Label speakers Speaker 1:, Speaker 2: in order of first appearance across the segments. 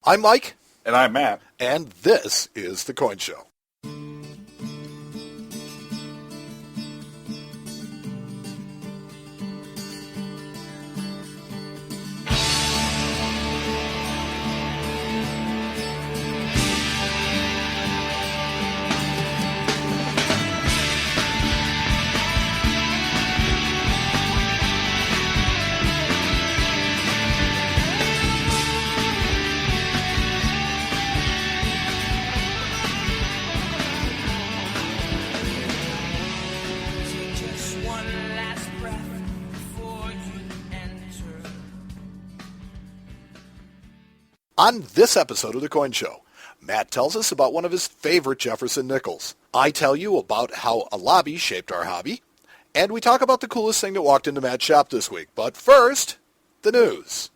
Speaker 1: I'm Mike.
Speaker 2: And I'm Matt.
Speaker 1: And this is The Coin Show. On this episode of The Coin Show, Matt tells us about one of his favorite Jefferson Nickels. I tell you about how a lobby shaped our hobby, and we talk about the coolest thing that walked into Matt's shop this week. But first, the news.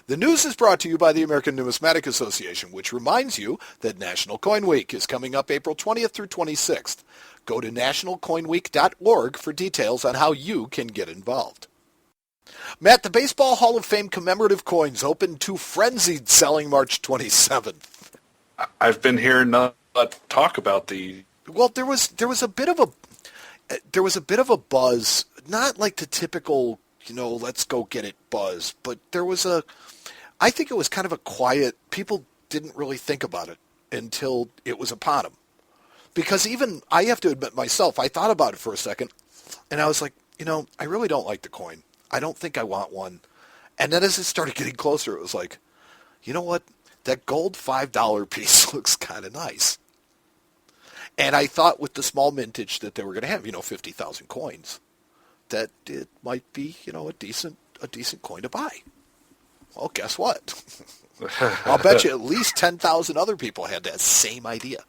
Speaker 1: The news is brought to you by the American Numismatic Association, which reminds you that National Coin Week is coming up April 20th through 26th. Go to nationalcoinweek.org for details on how you can get involved. Matt, the Baseball Hall of Fame commemorative coins opened to frenzied selling March 27th.
Speaker 2: I've been hearing talk about the.
Speaker 1: Well, there was a bit of a buzz, not like the typical, let's go get it buzz, but I think it was kind of a quiet, people didn't really think about it until it was upon them. Because even, I have to admit myself, I thought about it for a second, and I was like, I really don't like the coin. I don't think I want one. And then as it started getting closer, it was like, you know what? That gold $5 piece looks kind of nice. And I thought with the small mintage that they were going to have, 50,000 coins, that it might be, a decent coin to buy. Well, guess what? I'll bet you at least 10,000 other people had that same idea.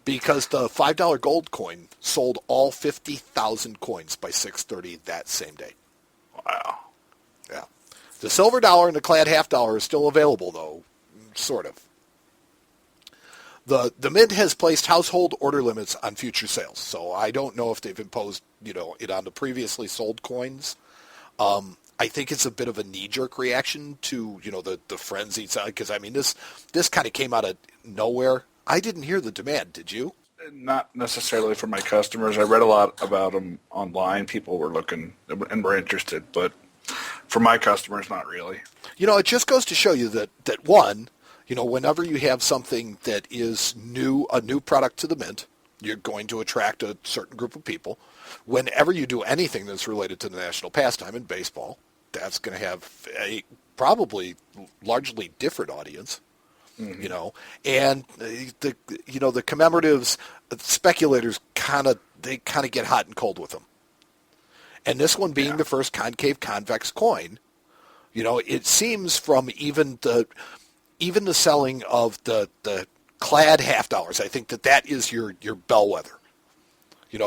Speaker 1: Because the $5 gold coin sold all 50,000 coins by 6:30 that same day.
Speaker 2: Wow.
Speaker 1: Yeah. The silver dollar and the clad half dollar are still available, though, sort of. The Mint has placed household order limits on future sales, so I don't know if they've imposed, it on the previously sold coins. I think it's a bit of a knee-jerk reaction to, the frenzied side, because, this kind of came out of nowhere. I didn't hear the demand, did you?
Speaker 2: Not necessarily for my customers. I read a lot about them online. People were looking and were interested, but for my customers, not really.
Speaker 1: It just goes to show you that one, whenever you have something that is a new product to the Mint, you're going to attract a certain group of people. Whenever you do anything that's related to the national pastime in baseball, that's going to have a probably largely different audience, and the commemoratives, speculators kind of get hot and cold with them. And this one being the first concave convex coin, it seems from even the selling of the clad half dollars, I think that is your bellwether.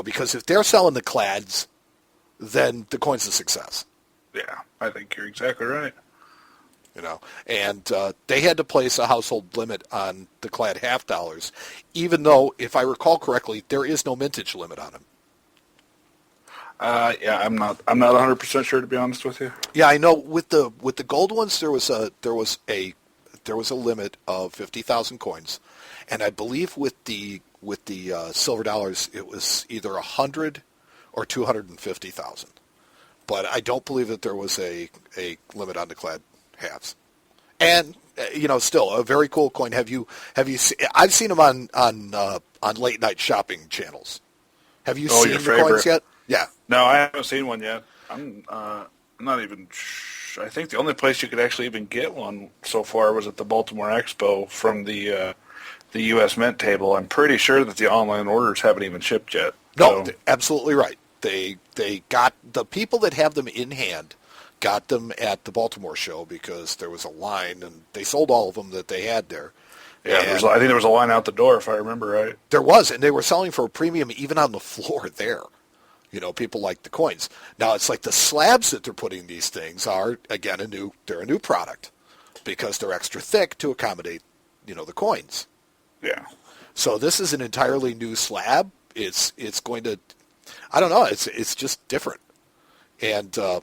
Speaker 1: Because if they're selling the clads, then the coin's a success.
Speaker 2: Yeah, I think you're exactly right.
Speaker 1: And they had to place a household limit on the clad half dollars, even though, if I recall correctly, there is no mintage limit on them.
Speaker 2: I'm not 100% sure, to be honest with you.
Speaker 1: Yeah, I know. With the gold ones, there was a limit of 50,000 coins, and I believe with the silver dollars, it was either 100 or 250,000. But I don't believe that there was a limit on the clad halves. And still a very cool coin. Have you seen, I've seen them on late night shopping channels. Have you seen the coins yet? Yeah.
Speaker 2: No, I haven't seen one yet. I'm not even. I think the only place you could actually even get one so far was at the Baltimore Expo from the U.S. Mint table. I'm pretty sure that the online orders haven't even shipped yet.
Speaker 1: No, absolutely right. They got the people that have them in hand got them at the Baltimore show because there was a line and they sold all of them that they had there.
Speaker 2: Yeah, I think there was a line out the door if I remember right.
Speaker 1: There was, and they were selling for a premium even on the floor there. People like the coins. Now it's like the slabs that they're putting these things are, again, they're a new product because they're extra thick to accommodate, the coins.
Speaker 2: Yeah.
Speaker 1: So this is an entirely new slab. It's going to, I don't know, it's just different. And I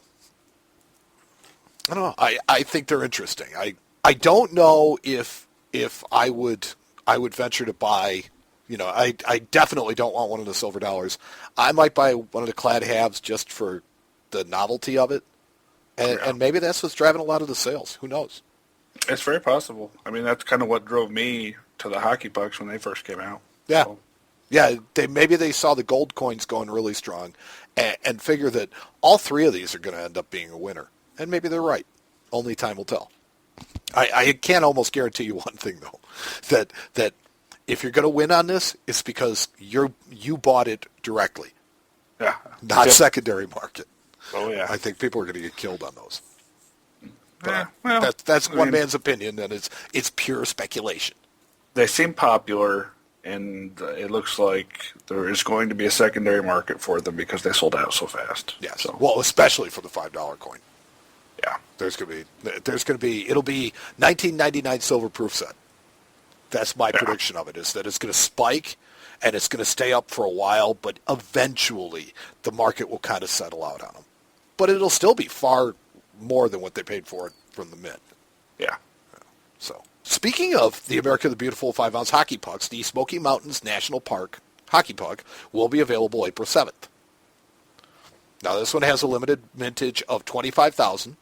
Speaker 1: don't know, I think they're interesting. I don't know if I would venture to buy. I definitely don't want one of the silver dollars. I might buy one of the clad halves just for the novelty of it. And maybe that's what's driving a lot of the sales. Who knows?
Speaker 2: It's very possible. I mean, that's kind of what drove me to the hockey pucks when they first came out.
Speaker 1: Yeah.
Speaker 2: So.
Speaker 1: Yeah, maybe they saw the gold coins going really strong and figure that all three of these are going to end up being a winner. And maybe they're right. Only time will tell. I can almost guarantee you one thing, though, that if you're going to win on this, it's because you bought it directly, not secondary market.
Speaker 2: Oh yeah,
Speaker 1: I think people are going to get killed on those.
Speaker 2: But
Speaker 1: that's one man's opinion, and it's pure speculation.
Speaker 2: They seem popular, and it looks like there is going to be a secondary market for them because they sold out so fast.
Speaker 1: Yes,
Speaker 2: So.
Speaker 1: well, especially for the $5 coin.
Speaker 2: Yeah,
Speaker 1: it'll be 1999 silver proof set. That's my prediction of it, is that it's going to spike and it's going to stay up for a while, but eventually the market will kind of settle out on them. But it'll still be far more than what they paid for it from the mint.
Speaker 2: Yeah.
Speaker 1: So, speaking of the America the Beautiful 5-ounce hockey pucks, the Smoky Mountains National Park hockey puck will be available April 7th. Now, this one has a limited mintage of 25,000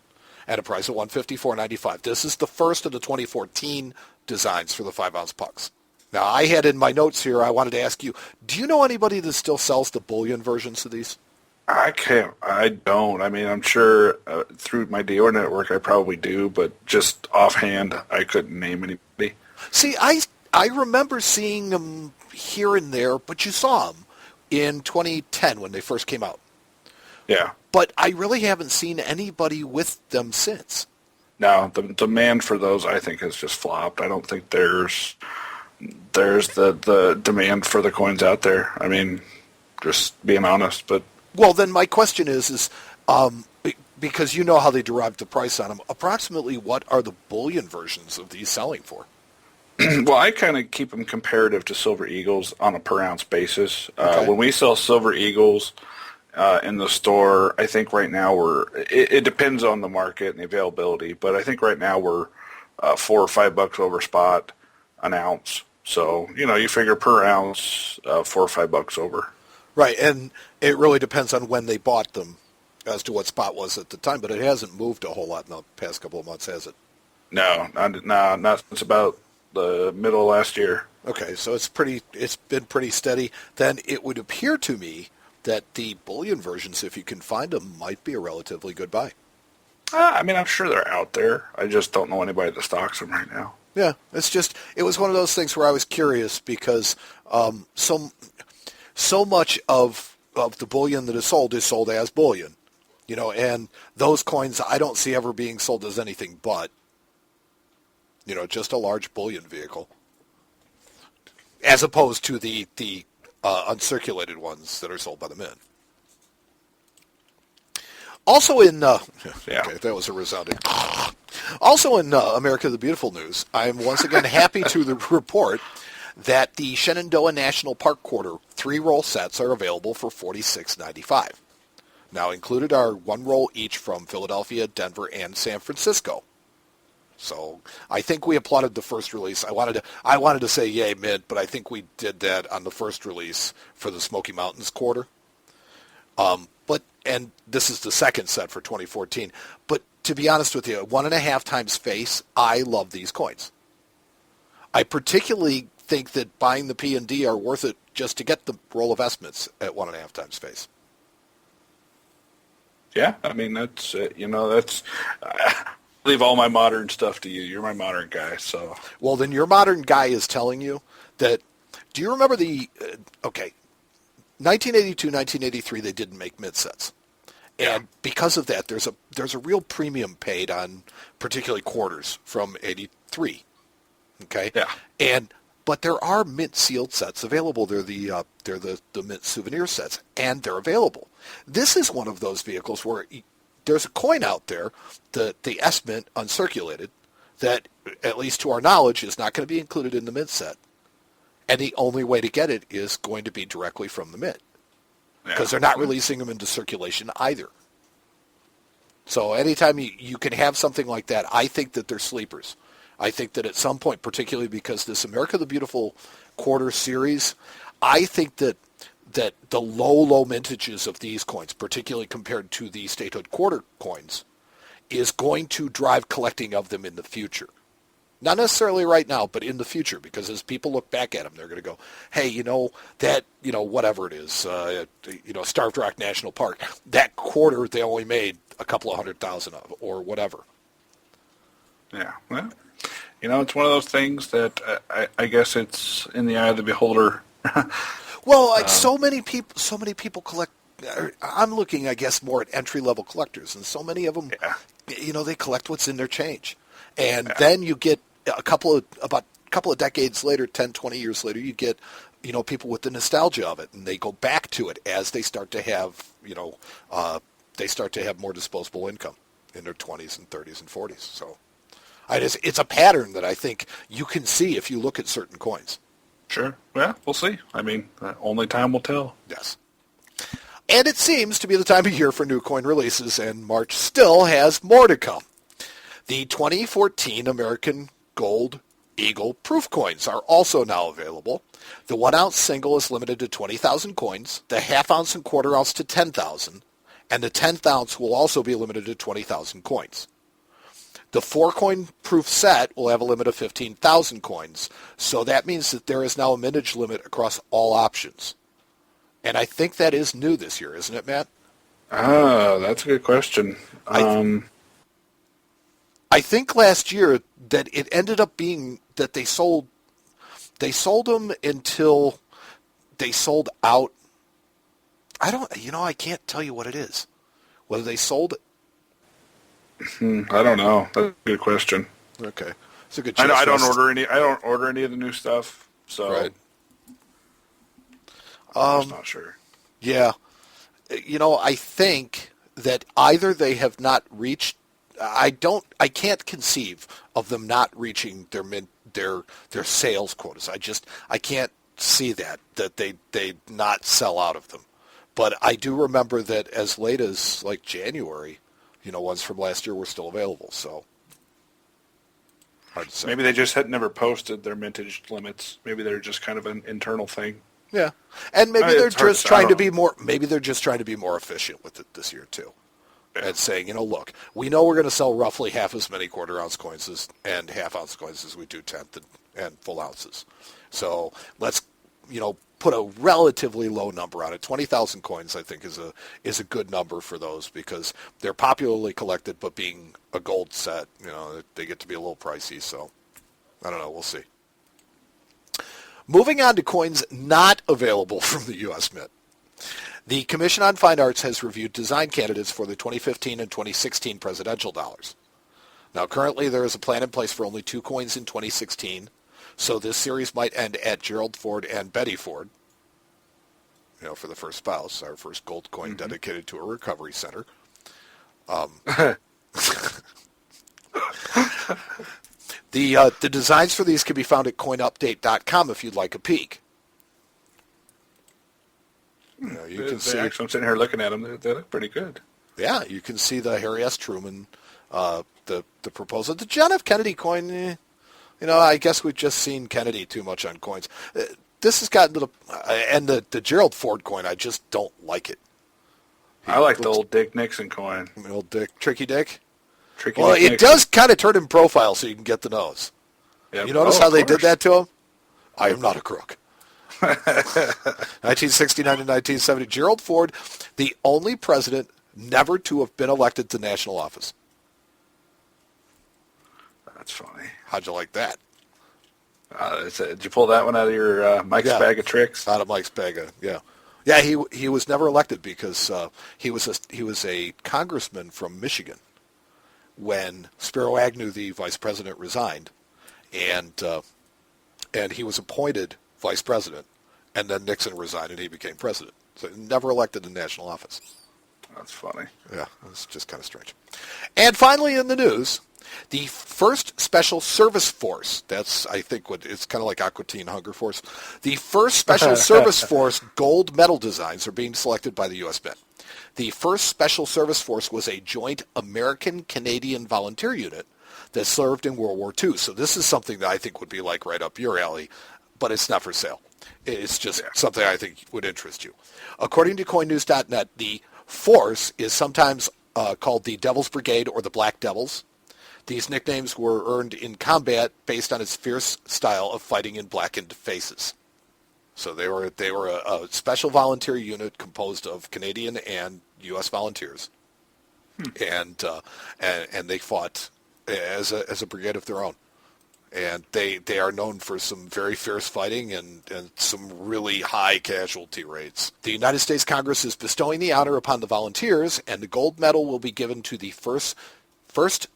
Speaker 1: and a price of $154.95. This is the first of the 2014 designs for the 5-ounce pucks. Now, I had in my notes here, I wanted to ask you, do you know anybody that still sells the bullion versions of these?
Speaker 2: I can't. I don't. I mean, I'm sure through my dealer network I probably do, but just offhand, I couldn't name anybody.
Speaker 1: See, I remember seeing them here and there, but you saw them in 2010 when they first came out.
Speaker 2: Yeah.
Speaker 1: But I really haven't seen anybody with them since.
Speaker 2: No, the demand for those, I think, has just flopped. I don't think there's the demand for the coins out there. I mean, just being honest. But
Speaker 1: well, then my question is because you know how they derived the price on them, approximately what are the bullion versions of these selling for?
Speaker 2: Well, I kind of keep them comparative to Silver Eagles on a per ounce basis.
Speaker 1: Okay.
Speaker 2: When we sell Silver Eagles in the store, I think right now it depends on the market and the availability, but I think right now we're $4 or $5 over spot an ounce. So, you figure per ounce, $4 or $5 over.
Speaker 1: Right, and it really depends on when they bought them as to what spot was at the time, but it hasn't moved a whole lot in the past couple of months, has it?
Speaker 2: No, not since about the middle of last year.
Speaker 1: Okay, so it's been pretty steady. Then it would appear to me that the bullion versions, if you can find them, might be a relatively good buy.
Speaker 2: I mean, I'm sure they're out there. I just don't know anybody that stocks them right now.
Speaker 1: Yeah, it was one of those things where I was curious because so much of the bullion that is sold as bullion, and those coins I don't see ever being sold as anything but, just a large bullion vehicle, as opposed to the uncirculated ones that are sold by the mint. Also in okay, that was a resounding. Also in America the Beautiful news, I'm once again happy to report that the Shenandoah National Park Quarter 3-roll sets are available for $46.95. Now included are 1 roll each from Philadelphia, Denver, and San Francisco. So I think we applauded the first release. I wanted to say yay mint, but I think we did that on the first release for the Smoky Mountains quarter. And this is the second set for 2014. But to be honest with you, 1.5 times face, I love these coins. I particularly think that buying the P&D are worth it just to get the roll of estimates at 1.5 times face.
Speaker 2: Yeah, I mean, that's I leave all my modern stuff to you. You're my modern guy, so.
Speaker 1: Well, then your modern guy is telling you that, do you remember 1982, 1983, they didn't make mint sets. And because of that, there's a real premium paid on particularly quarters from 83. Okay?
Speaker 2: Yeah.
Speaker 1: But there are mint sealed sets available. They're the mint souvenir sets, and they're available. This is one of those vehicles where there's a coin out there, the S Mint uncirculated, that, at least to our knowledge, is not going to be included in the mint set. And the only way to get it is going to be directly from the mint. Because they're not releasing them into circulation either. So anytime you can have something like that, I think that they're sleepers. I think that at some point, particularly because this America the Beautiful quarter series, I think that the low mintages of these coins, particularly compared to the statehood quarter coins, is going to drive collecting of them in the future. Not necessarily right now, but in the future, because as people look back at them, they're going to go, hey, whatever it is, Starved Rock National Park, that quarter they only made a couple of 100,000 of, or whatever.
Speaker 2: Yeah, well, it's one of those things that I guess it's in the eye of the beholder.
Speaker 1: Well, so many people collect. I'm looking, I guess, more at entry-level collectors, and so many of them, they collect what's in their change. And then you get a couple of decades later, 10, 20 years later, you get, people with the nostalgia of it, and they go back to it as they start to have, more disposable income in their 20s and 30s and 40s. So it's a pattern that I think you can see if you look at certain coins.
Speaker 2: Sure. Yeah, we'll see. I mean, only time will tell.
Speaker 1: Yes. And it seems to be the time of year for new coin releases, and March still has more to come. The 2014 American Gold Eagle proof coins are also now available. The 1 ounce single is limited to 20,000 coins, the half ounce and quarter ounce to 10,000, and the 10th ounce will also be limited to 20,000 coins. The 4-coin proof set will have a limit of 15,000 coins, so that means that there is now a mintage limit across all options. And I think that is new this year, isn't it, Matt?
Speaker 2: That's a good question.
Speaker 1: I think last year that it ended up being that they sold them until they sold out. I can't tell you what it is. Whether they sold it.
Speaker 2: I don't know. That's a good question.
Speaker 1: Okay. It's a good
Speaker 2: I don't order any of the new stuff, so
Speaker 1: right.
Speaker 2: I'm not sure.
Speaker 1: Yeah. I think that either they have not reached. I can't conceive of them not reaching their sales quotas. I can't see that they not sell out of them. But I do remember that as late as like January, ones from last year were still available. So hard to say.
Speaker 2: Maybe they just had never posted their mintage limits. Maybe they're just kind of an internal thing.
Speaker 1: Yeah, and maybe they're just trying to be more. Maybe they're just trying to be more efficient with it this year too. And saying, look, we know we're going to sell roughly half as many quarter-ounce coins and half-ounce coins as we do tenth and full ounces. So let's, put a relatively low number on it. 20,000 coins, I think, is a good number for those because they're popularly collected, but being a gold set, they get to be a little pricey. So I don't know. We'll see. Moving on to coins not available from the U.S. Mint. The Commission on Fine Arts has reviewed design candidates for the 2015 and 2016 presidential dollars. Now, currently, there is a plan in place for only 2 coins in 2016, so this series might end at Gerald Ford and Betty Ford, for the first spouse, our first gold coin dedicated to a recovery center. The designs for these can be found at coinupdate.com if you'd like a peek. You can see.
Speaker 2: Actually, I'm sitting here looking at them. They look pretty good.
Speaker 1: Yeah, you can see the Harry S. Truman, the proposal. The John F. Kennedy coin, I guess we've just seen Kennedy too much on coins. This has gotten to and the Gerald Ford coin, I just don't like it.
Speaker 2: I like the old Dick Nixon coin.
Speaker 1: The old Tricky Dick?
Speaker 2: Well,
Speaker 1: it does kind of turn in profile so you can get the nose. Yep. You notice how they did that to him? I am not a crook. 1969 to 1970. Gerald Ford, the only president never to have been elected to national office.
Speaker 2: That's funny.
Speaker 1: How'd you like that?
Speaker 2: Did you pull that one out of your Mike's bag of tricks?
Speaker 1: Out of Mike's bag of, yeah. Yeah, he was never elected because he was a congressman from Michigan when Spiro Agnew, the vice president, resigned, and he was appointed vice president, And then Nixon resigned and he became president. So he never elected in national office.
Speaker 2: That's funny.
Speaker 1: Yeah, it's just kind of strange. And finally in the news, the first Special Service Force, that's, I think, it's kind of like Aqua Teen Hunger Force. The first Special Service Force gold medal designs are being selected by the U.S. Mint. The first Special Service Force was a joint American-Canadian volunteer unit that served in World War II. So this is something that I think would be like right up your alley, but it's not for sale. It's just something I think would interest you. According to CoinNews.net, the force is sometimes called the Devil's Brigade or the Black Devils. These nicknames were earned in combat based on its fierce style of fighting in blackened faces. So they were a special volunteer unit composed of Canadian and U.S. volunteers, and they fought as a brigade of their own. And they are known for some very fierce fighting and some really high casualty rates. The United States Congress is bestowing the honor upon the volunteers, and the gold medal will be given to the first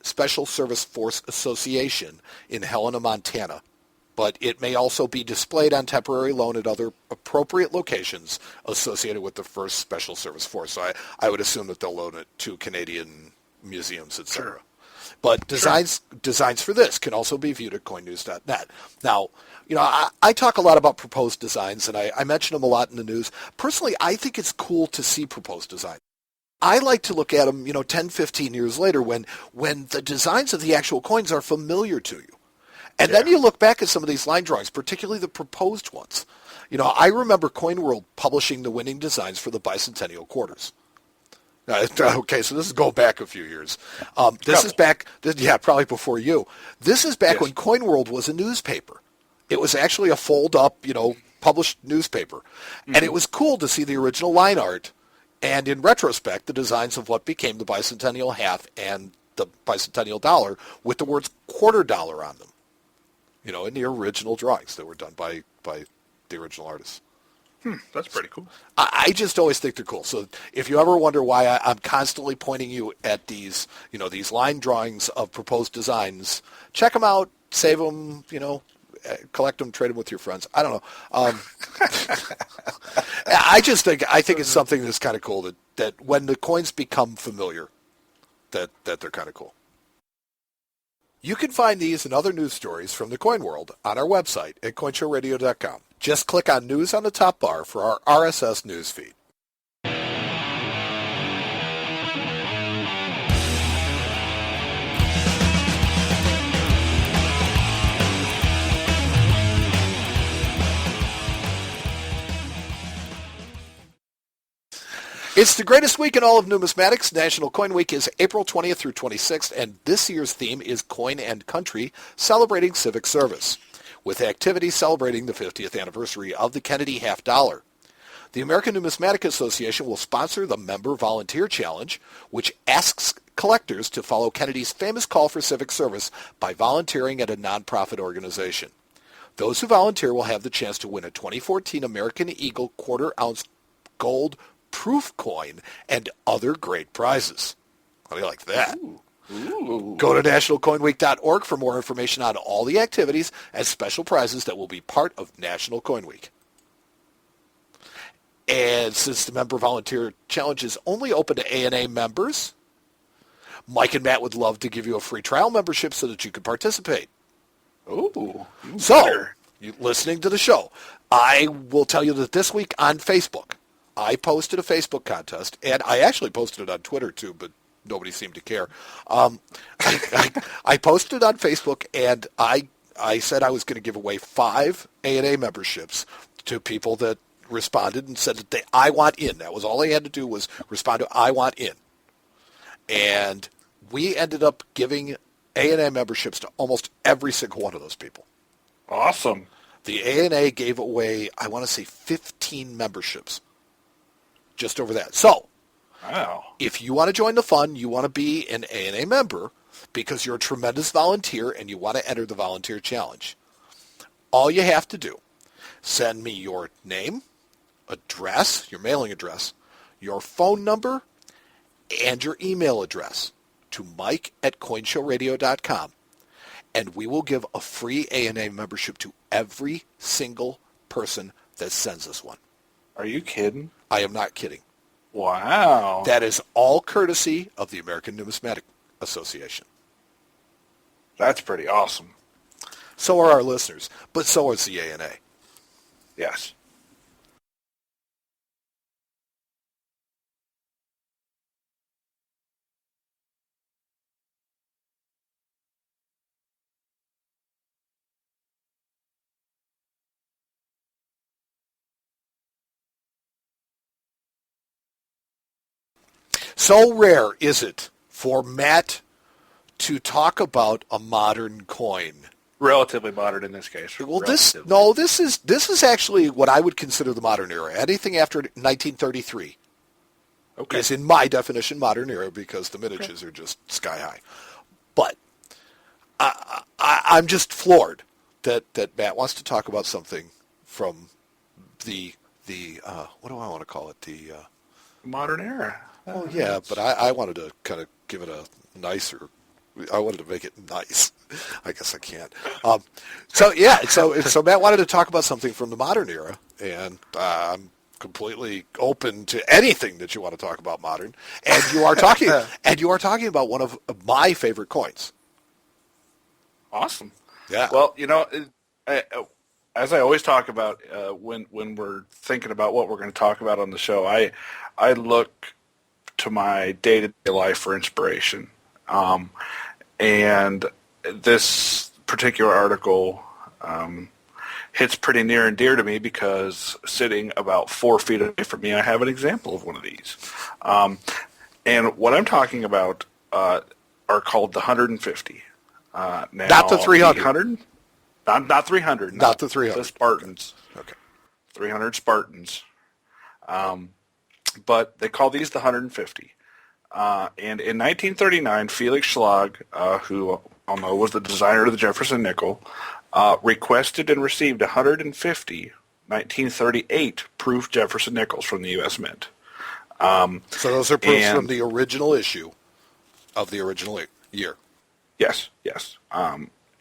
Speaker 1: Special Service Force Association in Helena, Montana. But it may also be displayed on temporary loan at other appropriate locations associated with the first Special Service Force. So I would assume that they'll loan it to Canadian museums, etc. Sure. But designs for this can also be viewed at CoinNews.net. Now, I talk a lot about proposed designs, and I mention them a lot in the news. Personally, I think it's cool to see proposed designs. I like to look at them, 10, 15 years later when the designs of the actual coins are familiar to you. And then you look back at some of these line drawings, particularly the proposed ones. I remember CoinWorld publishing the winning designs for the bicentennial quarters. Okay, so this is go back a few years. This is back, probably before you. This is back when CoinWorld was a newspaper. It was actually a fold-up, published newspaper. Mm-hmm. And it was cool to see the original line art and, in retrospect, the designs of what became the bicentennial half and the bicentennial dollar with the words quarter dollar on them. In the original drawings that were done by the original artists.
Speaker 2: That's pretty cool.
Speaker 1: I just always think they're cool. So if you ever wonder why I'm constantly pointing you at these, these line drawings of proposed designs, check them out, save them, collect them, trade them with your friends. I don't know. I think it's something that's kind of cool that when the coins become familiar, that they're kind of cool. You can find these and other news stories from the coin world on our website at coinshowradio.com. Just click on News on the top bar for our RSS news feed. It's the greatest week in all of numismatics. National Coin Week is April 20th through 26th, and this year's theme is Coin and Country, celebrating civic service, with activities celebrating the 50th anniversary of the Kennedy half dollar. The American Numismatic Association will sponsor the Member Volunteer Challenge, which asks collectors to follow Kennedy's famous call for civic service by volunteering at a nonprofit organization. Those who volunteer will have the chance to win a 2014 American Eagle quarter-ounce gold proof coin and other great prizes. How do you like that? Ooh. Go to nationalcoinweek.org for more information on all the activities and special prizes that will be part of National Coin Week. And since the Member Volunteer Challenge is only open to ANA members, Mike and Matt would love to give you a free trial membership so that you can participate.
Speaker 2: Ooh.
Speaker 1: So, you listening to the show, I will tell you that this week on Facebook, I posted a Facebook contest, and I actually posted it on Twitter too, but nobody seemed to care. I posted it on Facebook, and I said I was going to give away 5 ANA memberships to people that responded and said that I want in. That was all they had to do was respond to I want in. And we ended up giving ANA memberships to almost every single one of those people.
Speaker 2: Awesome.
Speaker 1: The ANA gave away, I want to say, 15 memberships. Just over that. So,
Speaker 2: wow.
Speaker 1: If you want to join the fun, you want to be an ANA member because you're a tremendous volunteer and you want to enter the volunteer challenge, all you have to do, send me your name, address, your mailing address, your phone number, and your email address to mike@coinshowradio.com, and we will give a free ANA membership to every single person that sends us one.
Speaker 2: Are you kidding?
Speaker 1: I am not kidding.
Speaker 2: Wow.
Speaker 1: That is all courtesy of the American Numismatic Association.
Speaker 2: That's pretty awesome.
Speaker 1: So are our listeners, but so is the ANA.
Speaker 2: Yes.
Speaker 1: So rare is it for Matt to talk about a modern coin.
Speaker 2: Relatively modern in this case.
Speaker 1: Well,
Speaker 2: Relatively.
Speaker 1: this is actually what I would consider the modern era. Anything after 1933 is, in my definition, modern era because the miniatures are just sky high. But I'm just floored that Matt wants to talk about something from the what do I want to call it? The
Speaker 2: Modern era.
Speaker 1: well, yeah, but I wanted to kind of give it a nicer. I wanted to make it nice. I guess I can't. So Matt wanted to talk about something from the modern era, and I'm completely open to anything that you want to talk about modern. And you are talking, about one of my favorite coins.
Speaker 2: Awesome.
Speaker 1: Yeah.
Speaker 2: Well, as I always talk about when we're thinking about what we're going to talk about on the show, I look to my day-to-day life for inspiration. And this particular article hits pretty near and dear to me because sitting about 4 feet away from me, I have an example of one of these. And what I'm talking about are called the 150. Now,
Speaker 1: not the 300.
Speaker 2: Not 300.
Speaker 1: Not the 300.
Speaker 2: The Spartans.
Speaker 1: Okay.
Speaker 2: 300 Spartans. But they call these the 150. And in 1939, Felix Schlag, who I'll know was the designer of the Jefferson Nickel, requested and received 150 1938 proof Jefferson Nickels from the U.S. Mint.
Speaker 1: So those are proofs from the original issue of the original year.
Speaker 2: Yes.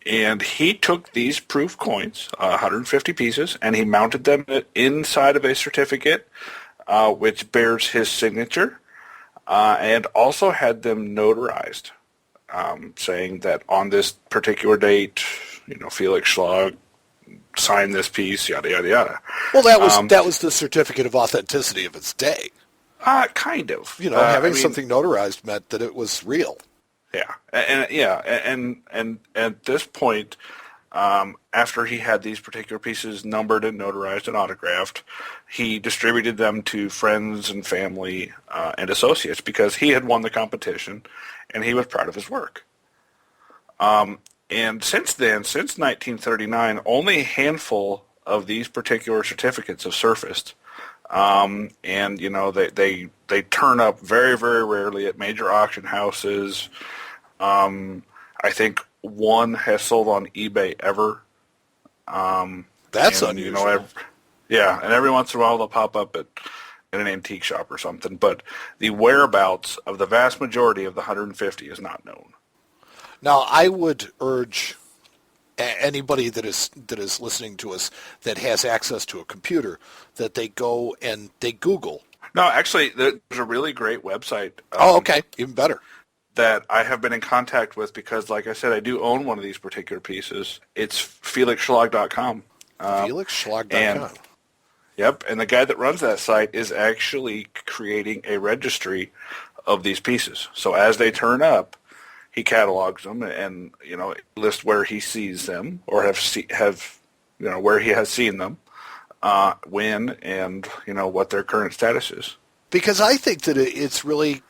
Speaker 2: And he took these proof coins, 150 pieces, and he mounted them inside of a certificate which bears his signature, and also had them notarized, saying that on this particular date, Felix Schlag signed this piece, yada, yada, yada.
Speaker 1: Well, that was the certificate of authenticity of its day.
Speaker 2: Kind of.
Speaker 1: Having something notarized meant that it was real.
Speaker 2: Yeah, and at this point, after he had these particular pieces numbered and notarized and autographed, he distributed them to friends and family and associates because he had won the competition, and he was proud of his work. And since then, since 1939, only a handful of these particular certificates have surfaced. And they turn up very, very rarely at major auction houses. I think one has sold on eBay ever.
Speaker 1: That's unusual.
Speaker 2: And every once in a while they'll pop up in an antique shop or something. But the whereabouts of the vast majority of the 150 is not known.
Speaker 1: Now, I would urge anybody that is listening to us that has access to a computer that they go and they Google.
Speaker 2: No, actually, there's a really great website.
Speaker 1: Okay, even better.
Speaker 2: That I have been in contact with because, like I said, I do own one of these particular pieces. It's felixschlag.com.
Speaker 1: felixschlag.com.
Speaker 2: Yep, and the guy that runs that site is actually creating a registry of these pieces. So as they turn up, he catalogs them and lists where he sees them or have where he has seen them, when, and what their current status is.
Speaker 1: Because I think that it's really.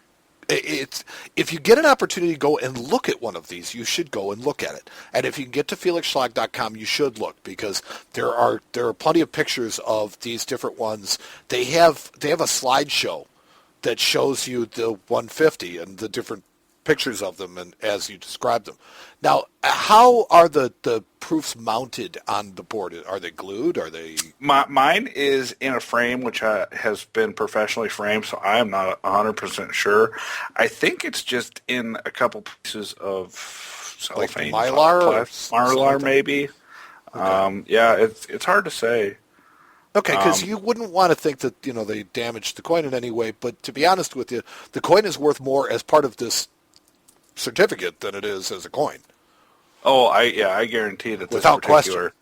Speaker 1: If you get an opportunity to go and look at one of these, you should go and look at it. And if you can get to felixschlag.com, you should look because there are plenty of pictures of these different ones. They have a slideshow that shows you the 150 and the different pictures of them and as you describe them. Now, how are the proofs mounted on the board? Are they glued? Are they?
Speaker 2: Mine is in a frame which has been professionally framed, so I am not 100% sure. I think it's just in a couple pieces of cellophane.
Speaker 1: Like Mylar?
Speaker 2: Mylar, maybe. Okay. It's hard to say.
Speaker 1: Okay, because you wouldn't want to think that, they damaged the coin in any way, but to be honest with you, the coin is worth more as part of this certificate than it is as a coin.
Speaker 2: Oh, I guarantee that this
Speaker 1: Without question.
Speaker 2: particular,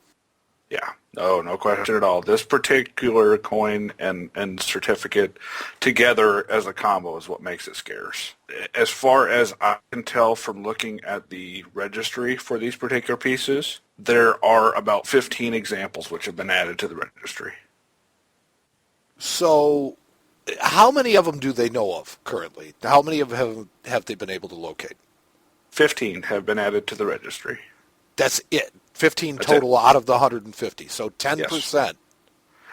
Speaker 2: yeah, no question at all. This particular coin and certificate together as a combo is what makes it scarce. As far as I can tell from looking at the registry for these particular pieces, there are about 15 examples which have been added to the registry.
Speaker 1: So how many of them do they know of currently? How many of them have they been able to locate?
Speaker 2: 15 have been added to the registry.
Speaker 1: That's it. 15
Speaker 2: That's
Speaker 1: total
Speaker 2: it.
Speaker 1: out of the 150. So 10%.
Speaker 2: Yes.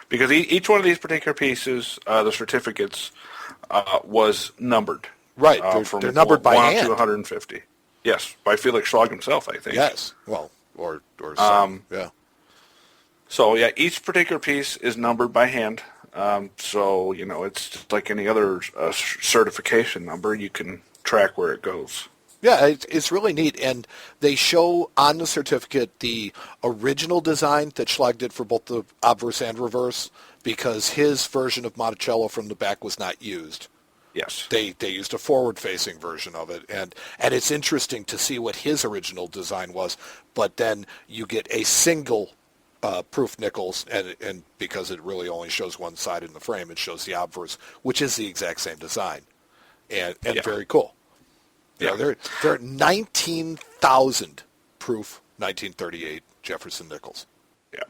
Speaker 2: Because each one of these particular pieces, the certificates, was numbered.
Speaker 1: Right. They're numbered by
Speaker 2: 1
Speaker 1: hand.
Speaker 2: to 150. Yes, by Felix Schlag himself, I think.
Speaker 1: Yes. Well, or some. Yeah.
Speaker 2: So, yeah, each particular piece is numbered by hand. So, it's just like any other certification number. You can track where it goes.
Speaker 1: Yeah, it's really neat. And they show on the certificate the original design that Schlag did for both the obverse and reverse, because his version of Monticello from the back was not used.
Speaker 2: Yes.
Speaker 1: They used a forward-facing version of it. And it's interesting to see what his original design was. But then you get a single proof Nickels, and because it really only shows one side in the frame, it shows the obverse, which is the exact same design. And
Speaker 2: Yeah.
Speaker 1: very cool. Yeah, they're at 19,000 proof 1938 Jefferson Nickels.
Speaker 2: Yeah.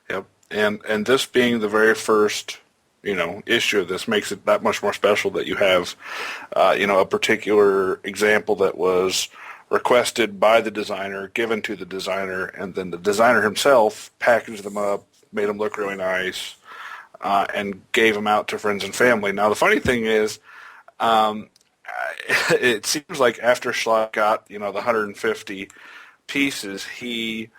Speaker 2: Yep. And this being the very first, issue of this makes it that much more special that you have, a particular example that was requested by the designer, given to the designer, and then the designer himself packaged them up, made them look really nice, and gave them out to friends and family. Now, the funny thing is, it seems like after Schlag got, the 150 pieces, he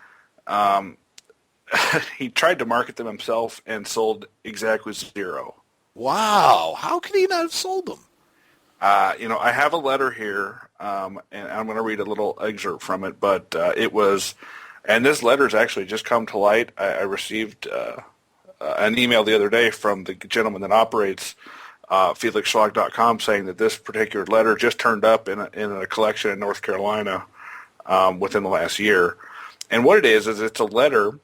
Speaker 2: he tried to market them himself and sold exactly 0.
Speaker 1: Wow. How could he not have sold them?
Speaker 2: I have a letter here, and I'm going to read a little excerpt from it, but it was, and this letter has actually just come to light. I received an email the other day from the gentleman that operates FelixSchlag.com saying that this particular letter just turned up in a collection in North Carolina within the last year. And what it is it's a letter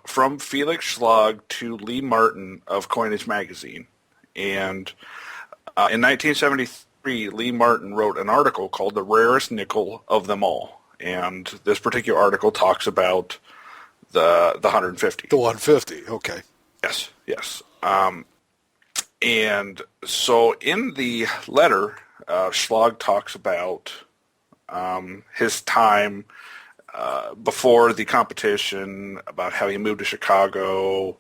Speaker 2: from Felix Schlag to Lee Martin of Coinage Magazine. And in 1973, Lee Martin wrote an article called The Rarest Nickel of Them All. And this particular article talks about the 150.
Speaker 1: The 150, okay.
Speaker 2: Yes. And so in the letter, Schlag talks about his time before the competition, about how he moved to Chicago,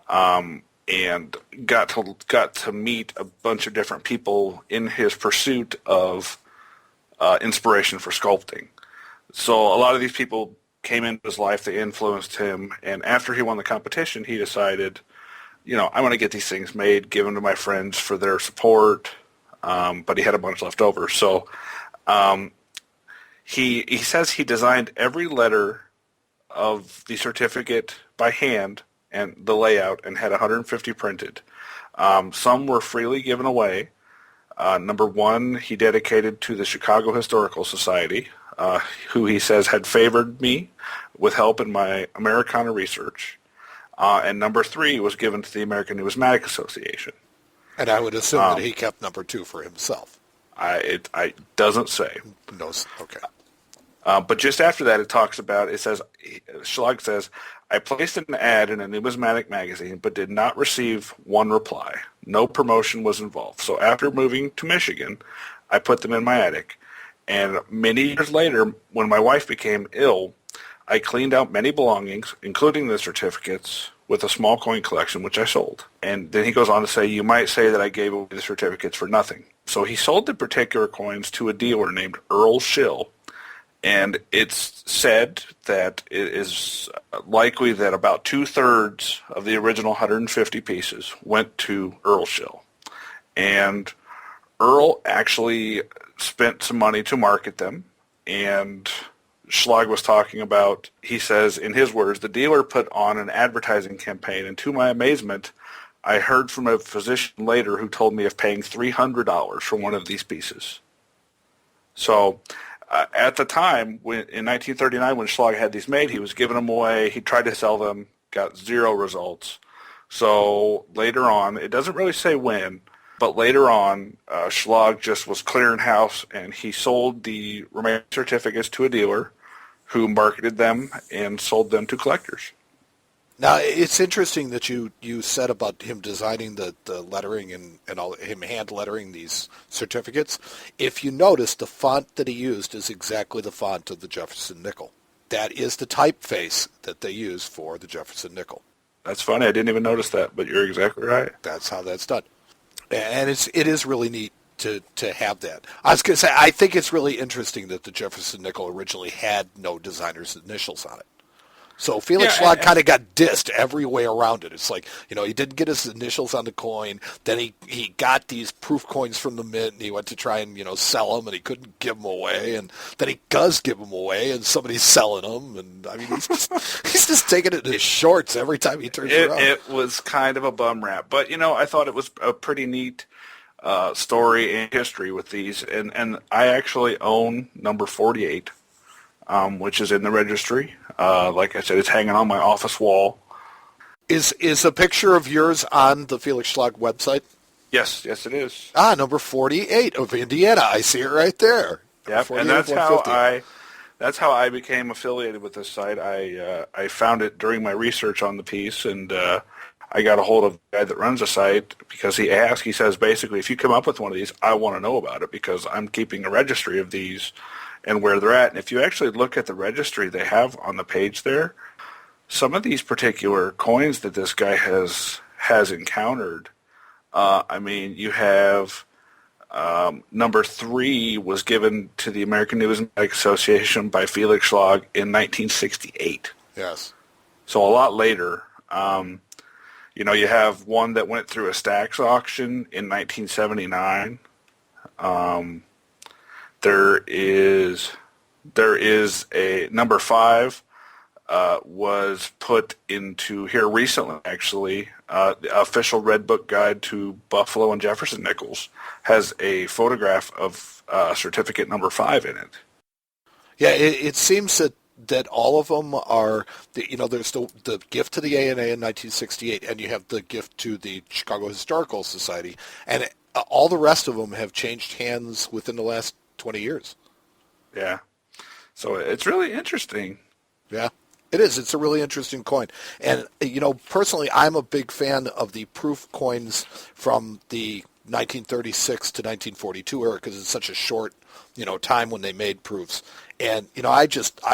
Speaker 2: and got to meet a bunch of different people in his pursuit of inspiration for sculpting. So a lot of these people came into his life, they influenced him, and after he won the competition, he decided, I want to get these things made, give them to my friends for their support, but he had a bunch left over. So he says he designed every letter of the certificate by hand and the layout and had 150 printed. Some were freely given away. Number 1, he dedicated to the Chicago Historical Society, who he says had favored me with help in my Americana research. And number 3 was given to the American Numismatics Association.
Speaker 1: And I would assume that he kept number 2 for himself.
Speaker 2: It doesn't say.
Speaker 1: No, okay.
Speaker 2: But just after that, Schlag says, I placed an ad in a numismatic magazine, but did not receive one reply. No promotion was involved. So after moving to Michigan, I put them in my attic. And many years later, when my wife became ill, I cleaned out many belongings, including the certificates, with a small coin collection, which I sold. And then he goes on to say, you might say that I gave away the certificates for nothing. So he sold the particular coins to a dealer named Earl Schill. And it's said that it is likely that about 2/3 of the original 150 pieces went to Earl Schill. And Earl actually spent some money to market them and Schlag was talking about, he says, in his words, the dealer put on an advertising campaign, and to my amazement, I heard from a physician later who told me of paying $300 for one of these pieces. So at the time, in 1939, when Schlag had these made, he was giving them away. He tried to sell them, got zero results. So later on, it doesn't really say when, but later on, Schlag just was clearing house, and he sold the remaining certificates to a dealer who marketed them and sold them to collectors.
Speaker 1: Now, it's interesting that you said about him designing the lettering and all, him hand lettering these certificates. If you notice, the font that he used is exactly the font of the Jefferson Nickel. That is the typeface that they use for the Jefferson Nickel.
Speaker 2: That's funny. I didn't even notice that, but you're exactly right.
Speaker 1: That's how that's done. And it is really neat to have that. I was going to say, I think it's really interesting that the Jefferson Nickel originally had no designer's initials on it. So Felix Schlag kind of got dissed every way around it. It's like, he didn't get his initials on the coin. Then he got these proof coins from the mint, and he went to try and, sell them, and he couldn't give them away. And then he does give them away, and somebody's selling them. And, I mean, he's just taking it in his shorts every time he turns around.
Speaker 2: It was kind of a bum rap. But, I thought it was a pretty neat story and history with these. And I actually own number 48. Which is in the registry. Like I said, it's hanging on my office wall.
Speaker 1: Is a picture of yours on the Felix Schlag website?
Speaker 2: Yes, it is.
Speaker 1: Number 48 of Indiana. I see it right there.
Speaker 2: Yep, and that's how I became affiliated with this site. I found it during my research on the piece, and I got a hold of the guy that runs the site because he says, basically, if you come up with one of these, I want to know about it because I'm keeping a registry of these and where they're at. And if you actually look at the registry they have on the page there, some of these particular coins that this guy has encountered, you have number 3 was given to the American Numismatics Association by Felix Schlag in 1968.
Speaker 1: Yes.
Speaker 2: So a lot later. You have one that went through a Stax auction in 1979. There is a number 5 was put into here recently. Actually, the official Red Book Guide to Buffalo and Jefferson Nickels has a photograph of certificate number 5 in it.
Speaker 1: Yeah, it seems that all of them are, there's the gift to the ANA in 1968, and you have the gift to the Chicago Historical Society, and all the rest of them have changed hands within the last 20 years.
Speaker 2: Yeah. So it's really interesting.
Speaker 1: Yeah, it is. It's a really interesting coin. And, personally, I'm a big fan of the proof coins from the 1936 to 1942 era because it's such a short, time when they made proofs. And, I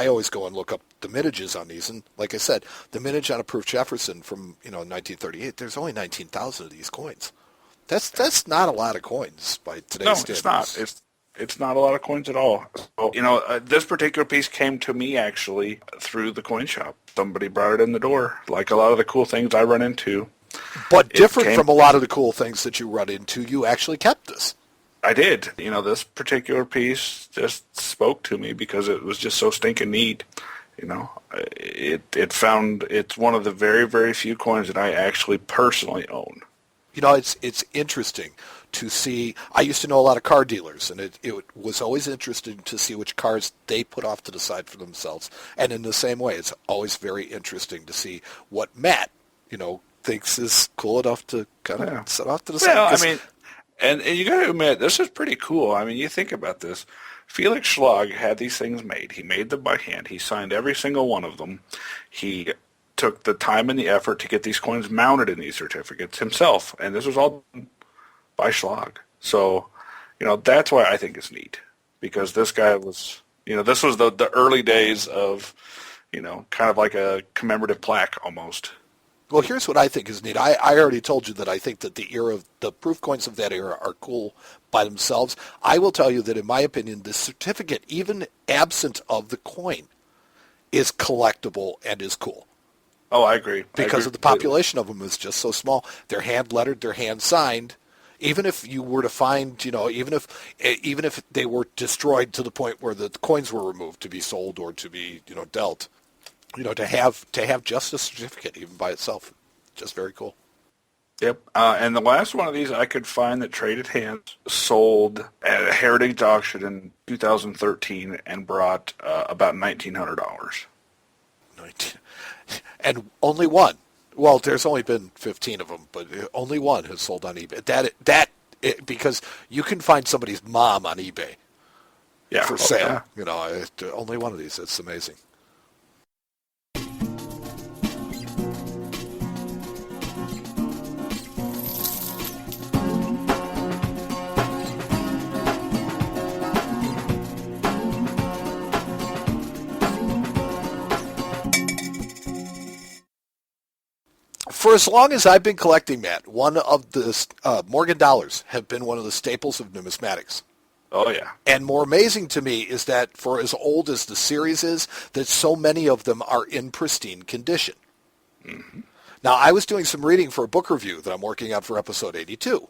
Speaker 1: always go and look up the mintages on these. And like I said, the mintage on a proof Jefferson from, 1938, there's only 19,000 of these coins. That's not a lot of coins by today's standards.
Speaker 2: No, it's not. It's not a lot of coins at all. So, this particular piece came to me actually through the coin shop. Somebody brought it in the door, like a lot of the cool things I run into.
Speaker 1: But different from a lot of the cool things that you run into, you actually kept this.
Speaker 2: I did. This particular piece just spoke to me because it was just so stinking neat. It's one of the very, very few coins that I actually personally own.
Speaker 1: It's interesting to see. I used to know a lot of car dealers, and it was always interesting to see which cars they put off to the side for themselves. And in the same way, it's always very interesting to see what Matt, thinks is cool enough to kind of set off to the side.
Speaker 2: Well, and you got to admit, this is pretty cool. You think about this. Felix Schlag had these things made. He made them by hand. He signed every single one of them. He took the time and the effort to get these coins mounted in these certificates himself, and this was all done by Schlag. So, that's why I think it's neat, because this guy was, this was the early days of, kind of like a commemorative plaque almost.
Speaker 1: Well, here's what I think is neat. I already told you that I think that the proof coins of that era are cool by themselves. I will tell you that, in my opinion, the certificate, even absent of the coin, is collectible and is cool.
Speaker 2: Oh, I agree.
Speaker 1: Because of the population of them is just so small. They're hand lettered, they're hand signed. Even if you were to find, even if they were destroyed to the point where the coins were removed to be sold or to be, dealt, to have just a certificate even by itself, just very cool.
Speaker 2: Yep. And the last one of these I could find that traded hands sold at a heritage auction in 2013 and brought about $1,900.
Speaker 1: 19, and only one. Well, there's only been 15 of them, but only one has sold on eBay. Because you can find somebody's mom on eBay for sale. Yeah. Only one of these. It's amazing. For as long as I've been collecting, Matt, one of the Morgan dollars have been one of the staples of numismatics.
Speaker 2: Oh, yeah.
Speaker 1: And more amazing to me is that for as old as the series is, that so many of them are in pristine condition. Mm-hmm. Now, I was doing some reading for a book review that I'm working on for episode 82.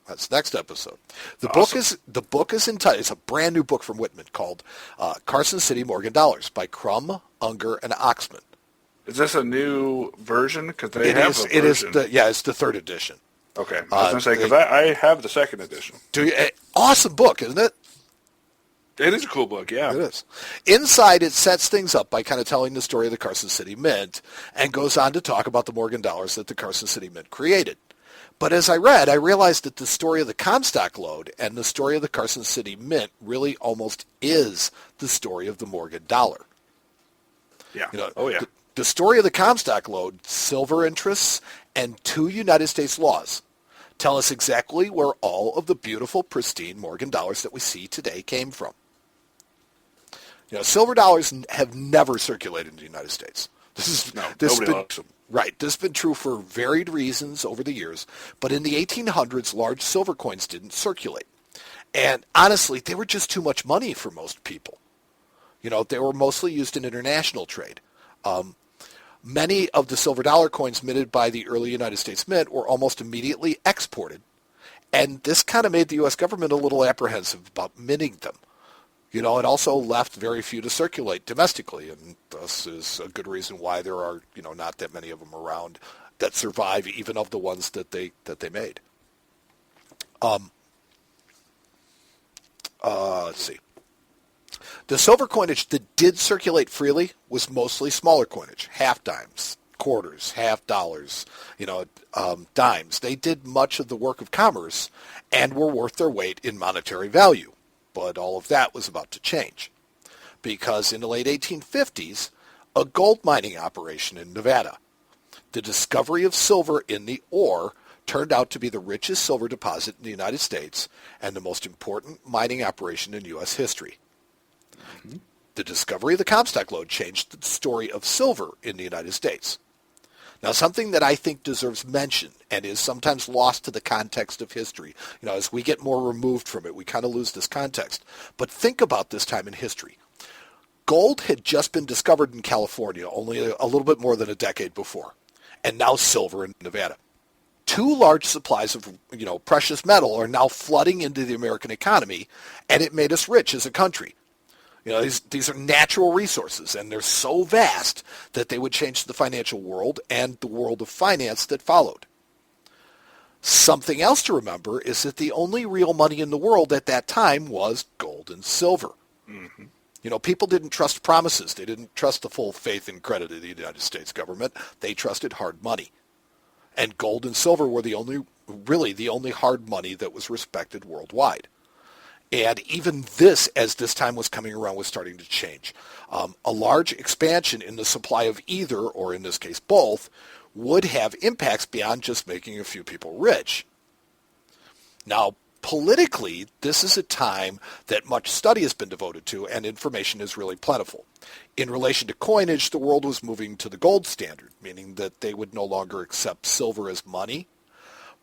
Speaker 1: That's the next episode. The book is entitled, it's a brand new book from Whitman called Carson City Morgan Dollars by Crum, Unger, and Oxman.
Speaker 2: Is this a new version? Because
Speaker 1: it is. It's the third edition.
Speaker 2: Okay, I was going to say, because I have the second edition.
Speaker 1: Awesome book, isn't it?
Speaker 2: It is a cool book, yeah.
Speaker 1: It is. Inside, it sets things up by kind of telling the story of the Carson City Mint and goes on to talk about the Morgan dollars that the Carson City Mint created. But as I read, I realized that the story of the Comstock Lode and the story of the Carson City Mint really almost is the story of the Morgan dollar.
Speaker 2: Yeah. Oh, yeah.
Speaker 1: The story of the Comstock Lode, silver interests, and 2 United States laws tell us exactly where all of the beautiful, pristine Morgan dollars that we see today came from. Silver dollars have never circulated in the United States.
Speaker 2: Nobody likes them.
Speaker 1: Right. This has been true for varied reasons over the years, but in the 1800s, large silver coins didn't circulate. And honestly, they were just too much money for most people. They were mostly used in international trade. Many of the silver dollar coins minted by the early United States Mint were almost immediately exported, and this kind of made the U.S. government a little apprehensive about minting them. It also left very few to circulate domestically, and thus is a good reason why there are, not that many of them around that survive, even of the ones that they made. Let's see. The silver coinage that did circulate freely was mostly smaller coinage, half dimes, quarters, half dollars, dimes. They did much of the work of commerce and were worth their weight in monetary value. But all of that was about to change because in the late 1850s, a gold mining operation in Nevada, the discovery of silver in the ore turned out to be the richest silver deposit in the United States and the most important mining operation in U.S. history. Mm-hmm. The discovery of the Comstock Lode changed the story of silver in the United States. Now, something that I think deserves mention and is sometimes lost to the context of history, as we get more removed from it, we kind of lose this context. But think about this time in history. Gold had just been discovered in California only a little bit more than a decade before, and now silver in Nevada. 2 large supplies of, precious metal are now flooding into the American economy, and it made us rich as a country. These are natural resources, and they're so vast that they would change the financial world and the world of finance that followed. Something else to remember is that the only real money in the world at that time was gold and silver. Mm-hmm. People didn't trust promises. They didn't trust the full faith and credit of the United States government. They trusted hard money. And gold and silver were the only hard money that was respected worldwide. And even this, as this time was coming around, was starting to change. A large expansion in the supply of either, or in this case both, would have impacts beyond just making a few people rich. Now, politically, this is a time that much study has been devoted to and information is really plentiful. In relation to coinage, the world was moving to the gold standard, meaning that they would no longer accept silver as money,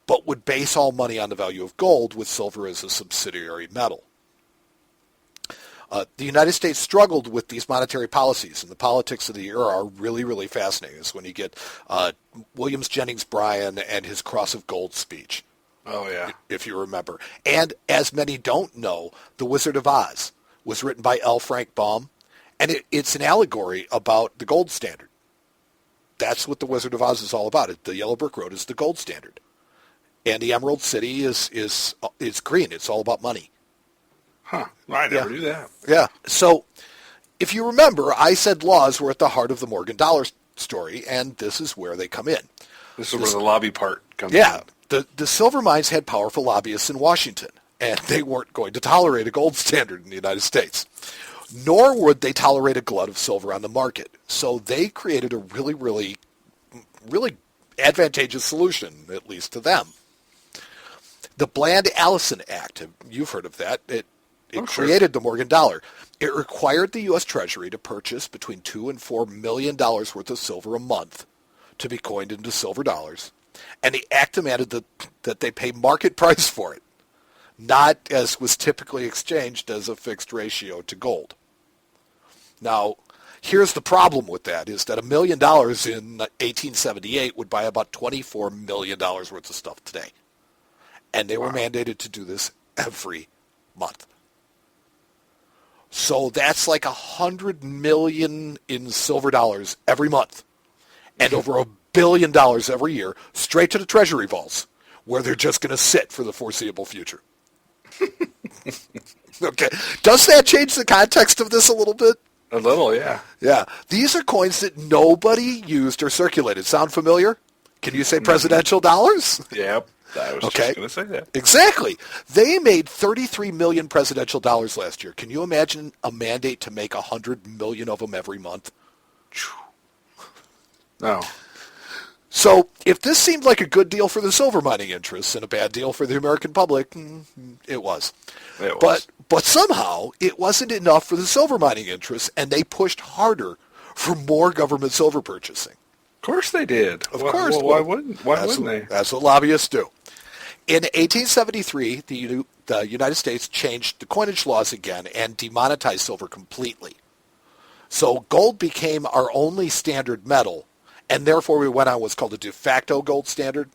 Speaker 1: but would base all money on the value of gold with silver as a subsidiary metal. The United States struggled with these monetary policies, and the politics of the era are really, really fascinating. It's when you get Williams Jennings Bryan and his Cross of Gold speech.
Speaker 2: Oh, yeah.
Speaker 1: if you remember. And as many don't know, The Wizard of Oz was written by L. Frank Baum, and it's an allegory about the gold standard. That's what The Wizard of Oz is all about. The Yellow Brick Road is the gold standard. And the Emerald City is green. It's all about money.
Speaker 2: Huh. I never knew that.
Speaker 1: Yeah. So if you remember, I said laws were at the heart of the Morgan Dollar story, and this is where they come in.
Speaker 2: This is where the lobby part comes in.
Speaker 1: Yeah. The silver mines had powerful lobbyists in Washington, and they weren't going to tolerate a gold standard in the United States. Nor would they tolerate a glut of silver on the market. So they created a really, really, really advantageous solution, at least to them. The Bland-Allison Act, you've heard of that. It created the Morgan Dollar. It required the U.S. Treasury to purchase between $2 and $4 million worth of silver a month to be coined into silver dollars. And the act demanded that they pay market price for it, not as was typically exchanged as a fixed ratio to gold. Now, here's the problem with that, is that $1 million in 1878 would buy about $24 million worth of stuff today. And they were mandated to do this every month. So that's like $100 million in silver dollars every month. And over $1 billion every year, straight to the treasury vaults, where they're just going to sit for the foreseeable future. Okay. Does that change the context of this a little bit?
Speaker 2: A little, yeah.
Speaker 1: Yeah. These are coins that nobody used or circulated. Sound familiar? Can you say presidential dollars?
Speaker 2: Yep. I was just going to say that.
Speaker 1: Exactly. They made 33 million presidential dollars last year. Can you imagine a mandate to make 100 million of them every month?
Speaker 2: No.
Speaker 1: So if this seemed like a good deal for the silver mining interests and a bad deal for the American public, it was.
Speaker 2: It was.
Speaker 1: But somehow it wasn't enough for the silver mining interests, and they pushed harder for more government silver purchasing.
Speaker 2: Of course they did.
Speaker 1: Of course.
Speaker 2: Why wouldn't they?
Speaker 1: That's what lobbyists do. In 1873, the United States changed the coinage laws again and demonetized silver completely. So gold became our only standard metal, and therefore we went on what's called a de facto gold standard.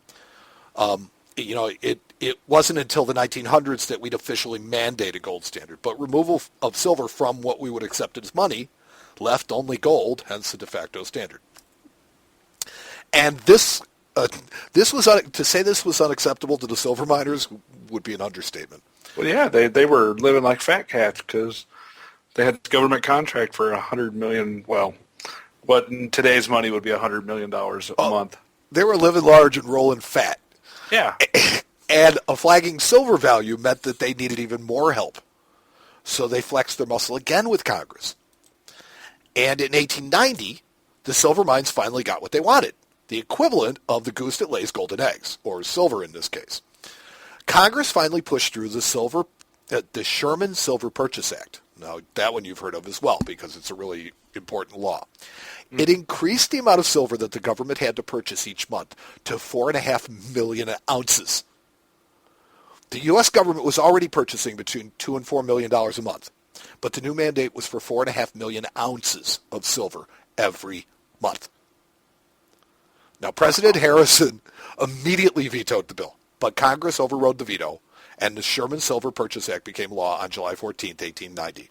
Speaker 1: It wasn't until the 1900s that we'd officially mandate a gold standard, but removal of silver from what we would accept as money left only gold, hence the de facto standard. And this was to say this was unacceptable to the silver miners would be an understatement.
Speaker 2: Well, yeah, they were living like fat cats because they had this government contract for $100 million. Well, what in today's money would be $100 million a month.
Speaker 1: They were living large and rolling fat.
Speaker 2: Yeah.
Speaker 1: And a flagging silver value meant that they needed even more help. So they flexed their muscle again with Congress. And in 1890, the silver mines finally got what they wanted, the equivalent of the goose that lays golden eggs, or silver in this case. Congress finally pushed through the Sherman Silver Purchase Act. Now, that one you've heard of as well, because it's a really important law. It increased the amount of silver that the government had to purchase each month to 4.5 million ounces. The U.S. government was already purchasing between $2 and $4 million a month, but the new mandate was for 4.5 million ounces of silver every month. Now, President Harrison immediately vetoed the bill, but Congress overrode the veto, and the Sherman Silver Purchase Act became law on July 14th, 1890.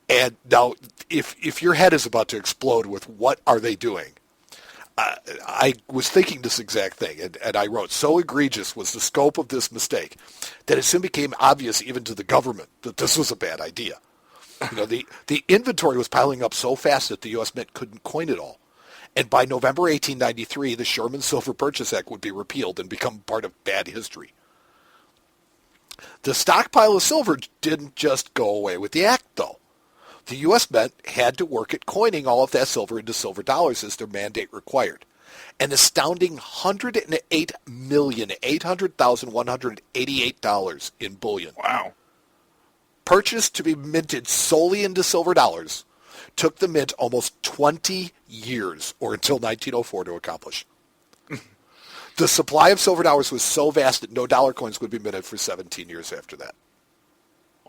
Speaker 1: And now, if your head is about to explode with what are they doing, I was thinking this exact thing, and I wrote, so egregious was the scope of this mistake that it soon became obvious even to the government that this was a bad idea. The inventory was piling up so fast that the U.S. Mint couldn't coin it all. And by November 1893, the Sherman Silver Purchase Act would be repealed and become part of bad history. The stockpile of silver didn't just go away with the act, though. The U.S. Mint had to work at coining all of that silver into silver dollars as their mandate required. An astounding $108,800,188 in bullion.
Speaker 2: Wow.
Speaker 1: Purchased to be minted solely into silver dollars took the mint almost 20 years, or until 1904, to accomplish. The supply of silver dollars was so vast that no dollar coins would be minted for 17 years after that.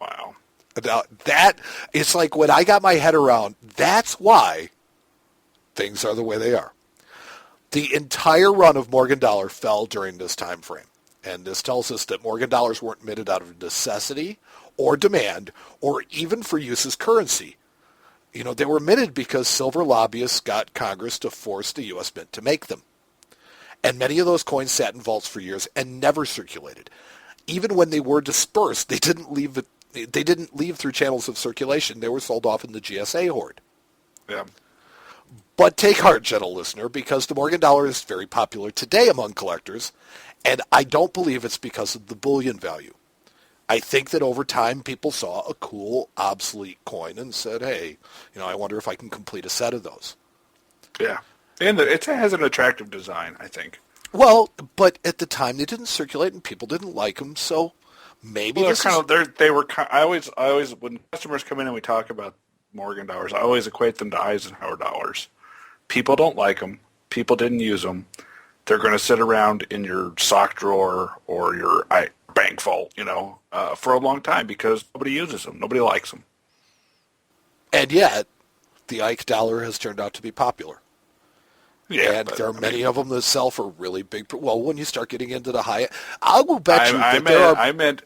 Speaker 2: Wow.
Speaker 1: Now, it's like when I got my head around, that's why things are the way they are. The entire run of Morgan Dollar fell during this time frame. And this tells us that Morgan dollars weren't minted out of necessity or demand or even for use as currency. They were minted because silver lobbyists got Congress to force the U.S. Mint to make them. And many of those coins sat in vaults for years and never circulated. Even when they were dispersed, they didn't leave through channels of circulation. They were sold off in the GSA hoard.
Speaker 2: Yeah.
Speaker 1: But take heart, gentle listener, because the Morgan dollar is very popular today among collectors, and I don't believe it's because of the bullion value. I think that over time people saw a cool, obsolete coin and said, hey, I wonder if I can complete a set of those.
Speaker 2: Yeah. And it has an attractive design, I think.
Speaker 1: Well, but at the time they didn't circulate and people didn't like them, so maybe
Speaker 2: I always when customers come in and we talk about Morgan dollars, I always equate them to Eisenhower dollars. People don't like them. People didn't use them. They're going to sit around in your sock drawer or your bank vault, for a long time because nobody uses them. Nobody likes them.
Speaker 1: And yet, the Ike dollar has turned out to be popular.
Speaker 2: Yeah,
Speaker 1: and there are many of them that sell for really big. Well, when you start getting into the high, I will bet you that there are.
Speaker 2: I meant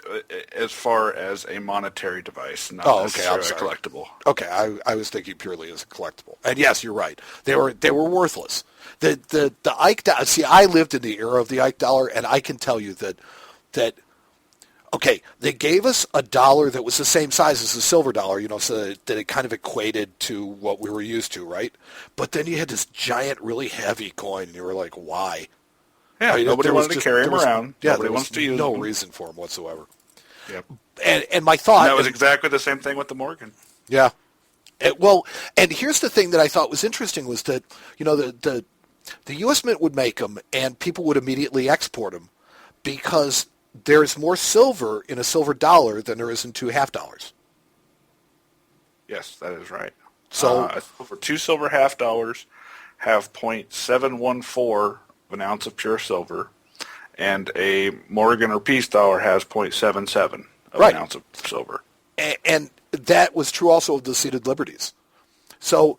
Speaker 2: as far as a monetary device, not necessarily a collectible.
Speaker 1: Okay, I was thinking purely as a collectible. And yes, you're right. They were worthless. The Ike dollar. See, I lived in the era of the Ike dollar, and I can tell you that. Okay, they gave us a dollar that was the same size as the silver dollar, so that it kind of equated to what we were used to, right? But then you had this giant, really heavy coin, and you were like, why?
Speaker 2: Yeah, nobody wanted to carry them around.
Speaker 1: Yeah,
Speaker 2: nobody wants to use them.
Speaker 1: No reason for them whatsoever.
Speaker 2: Yep.
Speaker 1: And my thought...
Speaker 2: And that was exactly the same thing with the Morgan.
Speaker 1: Yeah. And here's the thing that I thought was interesting was that, the U.S. Mint would make them, and people would immediately export them because there's more silver in a silver dollar than there is in two half dollars.
Speaker 2: Yes, that is right.
Speaker 1: So
Speaker 2: for two silver half dollars have 0.714 of an ounce of pure silver, and a Morgan or Peace dollar has 0.77 of an ounce of silver.
Speaker 1: And that was true also of the ceded liberties. So,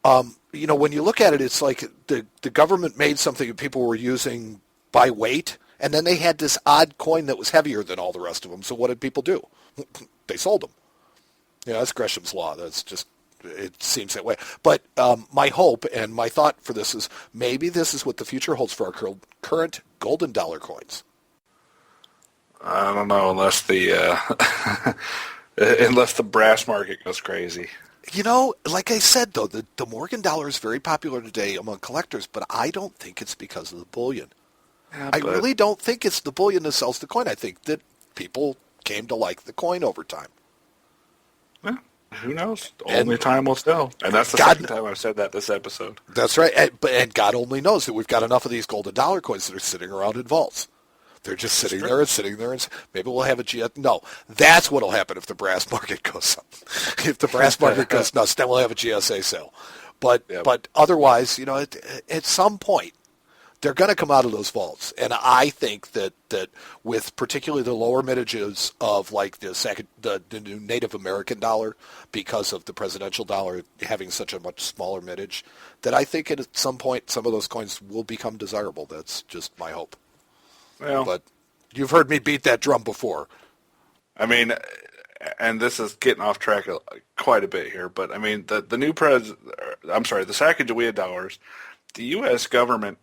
Speaker 1: when you look at it, it's like the government made something that people were using by weight. And then they had this odd coin that was heavier than all the rest of them. So what did people do? They sold them. That's Gresham's law. That's just, it seems that way. But my hope and my thought for this is maybe this is what the future holds for our current golden dollar coins.
Speaker 2: I don't know, unless the unless the brass market goes crazy.
Speaker 1: Like I said, though, the Morgan dollar is very popular today among collectors, but I don't think it's because of the bullion.
Speaker 2: Yeah,
Speaker 1: I really don't think it's the bullion that sells the coin. I think that people came to like the coin over time.
Speaker 2: Yeah, who knows? Only time will tell. And that's the second time I've said that this episode.
Speaker 1: That's right. And God only knows that we've got enough of these golden dollar coins that are sitting around in vaults. They're just sitting there and sitting there. And maybe we'll have a GS. No, that's what will happen if the brass market goes up. If the brass market goes nuts, then we'll have a GSA sale. But otherwise, at some point, they're going to come out of those vaults. And I think that with particularly the lower mintages of like the new Native American dollar, because of the presidential dollar having such a much smaller mintage, that I think at some point some of those coins will become desirable. That's just my hope. Well, but you've heard me beat that drum before.
Speaker 2: I mean, and this is getting off track quite a bit here, but I mean, the new the Sacagawea dollars, the U.S. government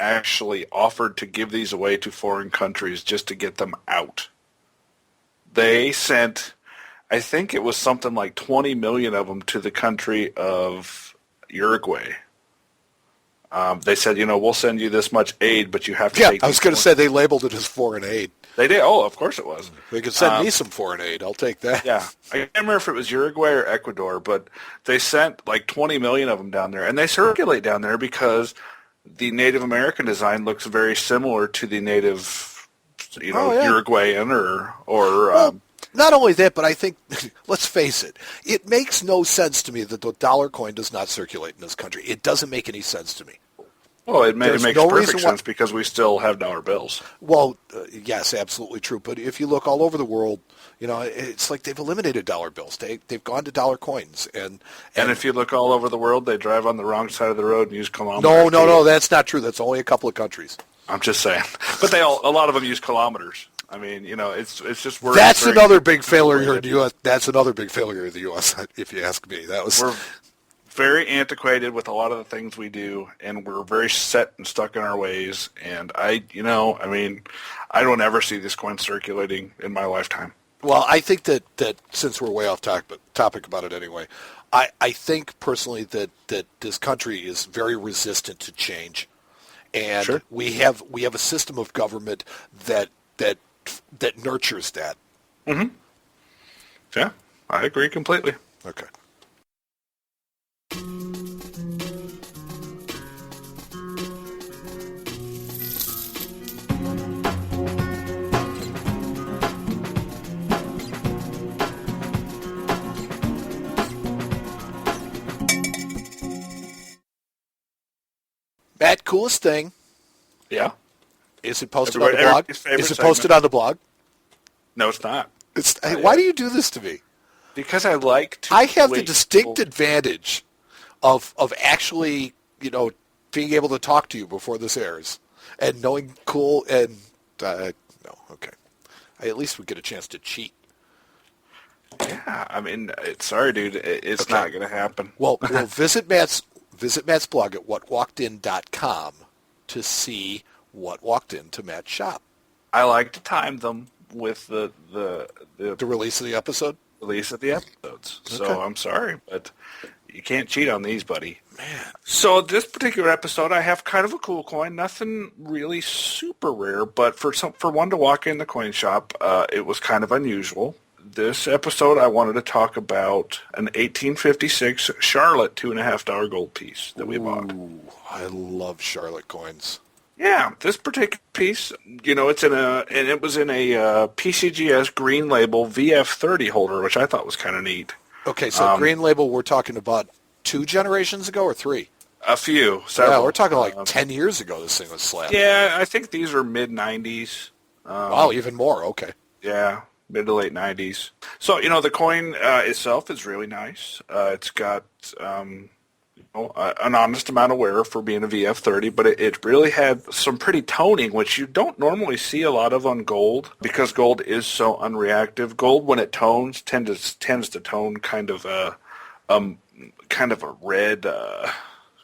Speaker 2: actually offered to give these away to foreign countries just to get them out. They sent, I think it was something like 20 million of them to the country of Uruguay. They said, we'll send you this much aid, but you have to take...
Speaker 1: I was going to say they labeled it as foreign aid.
Speaker 2: They did? Oh, of course it was.
Speaker 1: They could send me some foreign aid. I'll take that.
Speaker 2: Yeah. I can't remember if it was Uruguay or Ecuador, but they sent like 20 million of them down there. And they circulate down there because the Native American design looks very similar to the native, Uruguayan or
Speaker 1: not only that, but I think, let's face it, it makes no sense to me that the dollar coin does not circulate in this country. It doesn't make any sense to me.
Speaker 2: Well, it makes perfect sense because we still have dollar bills.
Speaker 1: Well, yes, absolutely true. But if you look all over the world, it's like they've eliminated dollar bills. They've gone to dollar coins. And
Speaker 2: if you look all over the world, they drive on the wrong side of the road and use Columbus.
Speaker 1: No, that's not true. That's only a couple of countries.
Speaker 2: I'm just saying. But a lot of them use kilometers. I mean, it's just we're
Speaker 1: That's
Speaker 2: very
Speaker 1: another big failure
Speaker 2: antiquated.
Speaker 1: in the U.S. That's another big failure in the U.S. If you ask me.
Speaker 2: We're very antiquated with a lot of the things we do, and we're very set and stuck in our ways. And I don't ever see this coin circulating in my lifetime.
Speaker 1: Well, I think that since we're way off topic about it anyway, I think personally that this country is very resistant to change, and
Speaker 2: Sure.
Speaker 1: we have a system of government that nurtures that.
Speaker 2: Mm-hmm. Yeah, I agree completely.
Speaker 1: Okay. Matt, coolest thing.
Speaker 2: Yeah.
Speaker 1: Is it posted on the blog?
Speaker 2: Everybody's favorite
Speaker 1: Is it posted
Speaker 2: segment.
Speaker 1: on the blog?
Speaker 2: No, it's not.
Speaker 1: Hey, why do you do this to me?
Speaker 2: Because I like to.
Speaker 1: I have the
Speaker 2: wait
Speaker 1: distinct
Speaker 2: till-
Speaker 1: advantage of actually, being able to talk to you before this airs and knowing cool and no, okay. I at least would get a chance to cheat.
Speaker 2: Yeah, I mean, sorry, dude, it's
Speaker 1: Okay.
Speaker 2: not going to happen.
Speaker 1: Well, visit Matt's blog at whatwalkedin.com to see what walked into Matt's shop.
Speaker 2: I like to time them with the
Speaker 1: The release of the episode.
Speaker 2: release of the episodes. So
Speaker 1: Okay.
Speaker 2: I'm sorry, but you can't cheat on these, buddy. Man. So this particular episode, I have kind of a cool coin. Nothing really super rare, but for one to walk in the coin shop, it was kind of unusual. This episode, I wanted to talk about an 1856 Charlotte $2.50 gold piece that we bought.
Speaker 1: Ooh, I love Charlotte coins.
Speaker 2: Yeah, this particular piece, it was in a PCGS green label VF30 holder, which I thought was kind of neat.
Speaker 1: Okay, so green label, we're talking about 2 generations ago or 3?
Speaker 2: A few, several.
Speaker 1: Yeah, we're talking like 10 years ago this thing was slapped.
Speaker 2: Yeah, I think these are mid-90s.
Speaker 1: Wow, even more. Okay.
Speaker 2: Yeah, mid to late 90s. So, the coin itself is really nice. It's got an honest amount of wear for being a VF30, but it really had some pretty toning, which you don't normally see a lot of on gold because gold is so unreactive. Gold, when it tones, tends to tone kind of a red,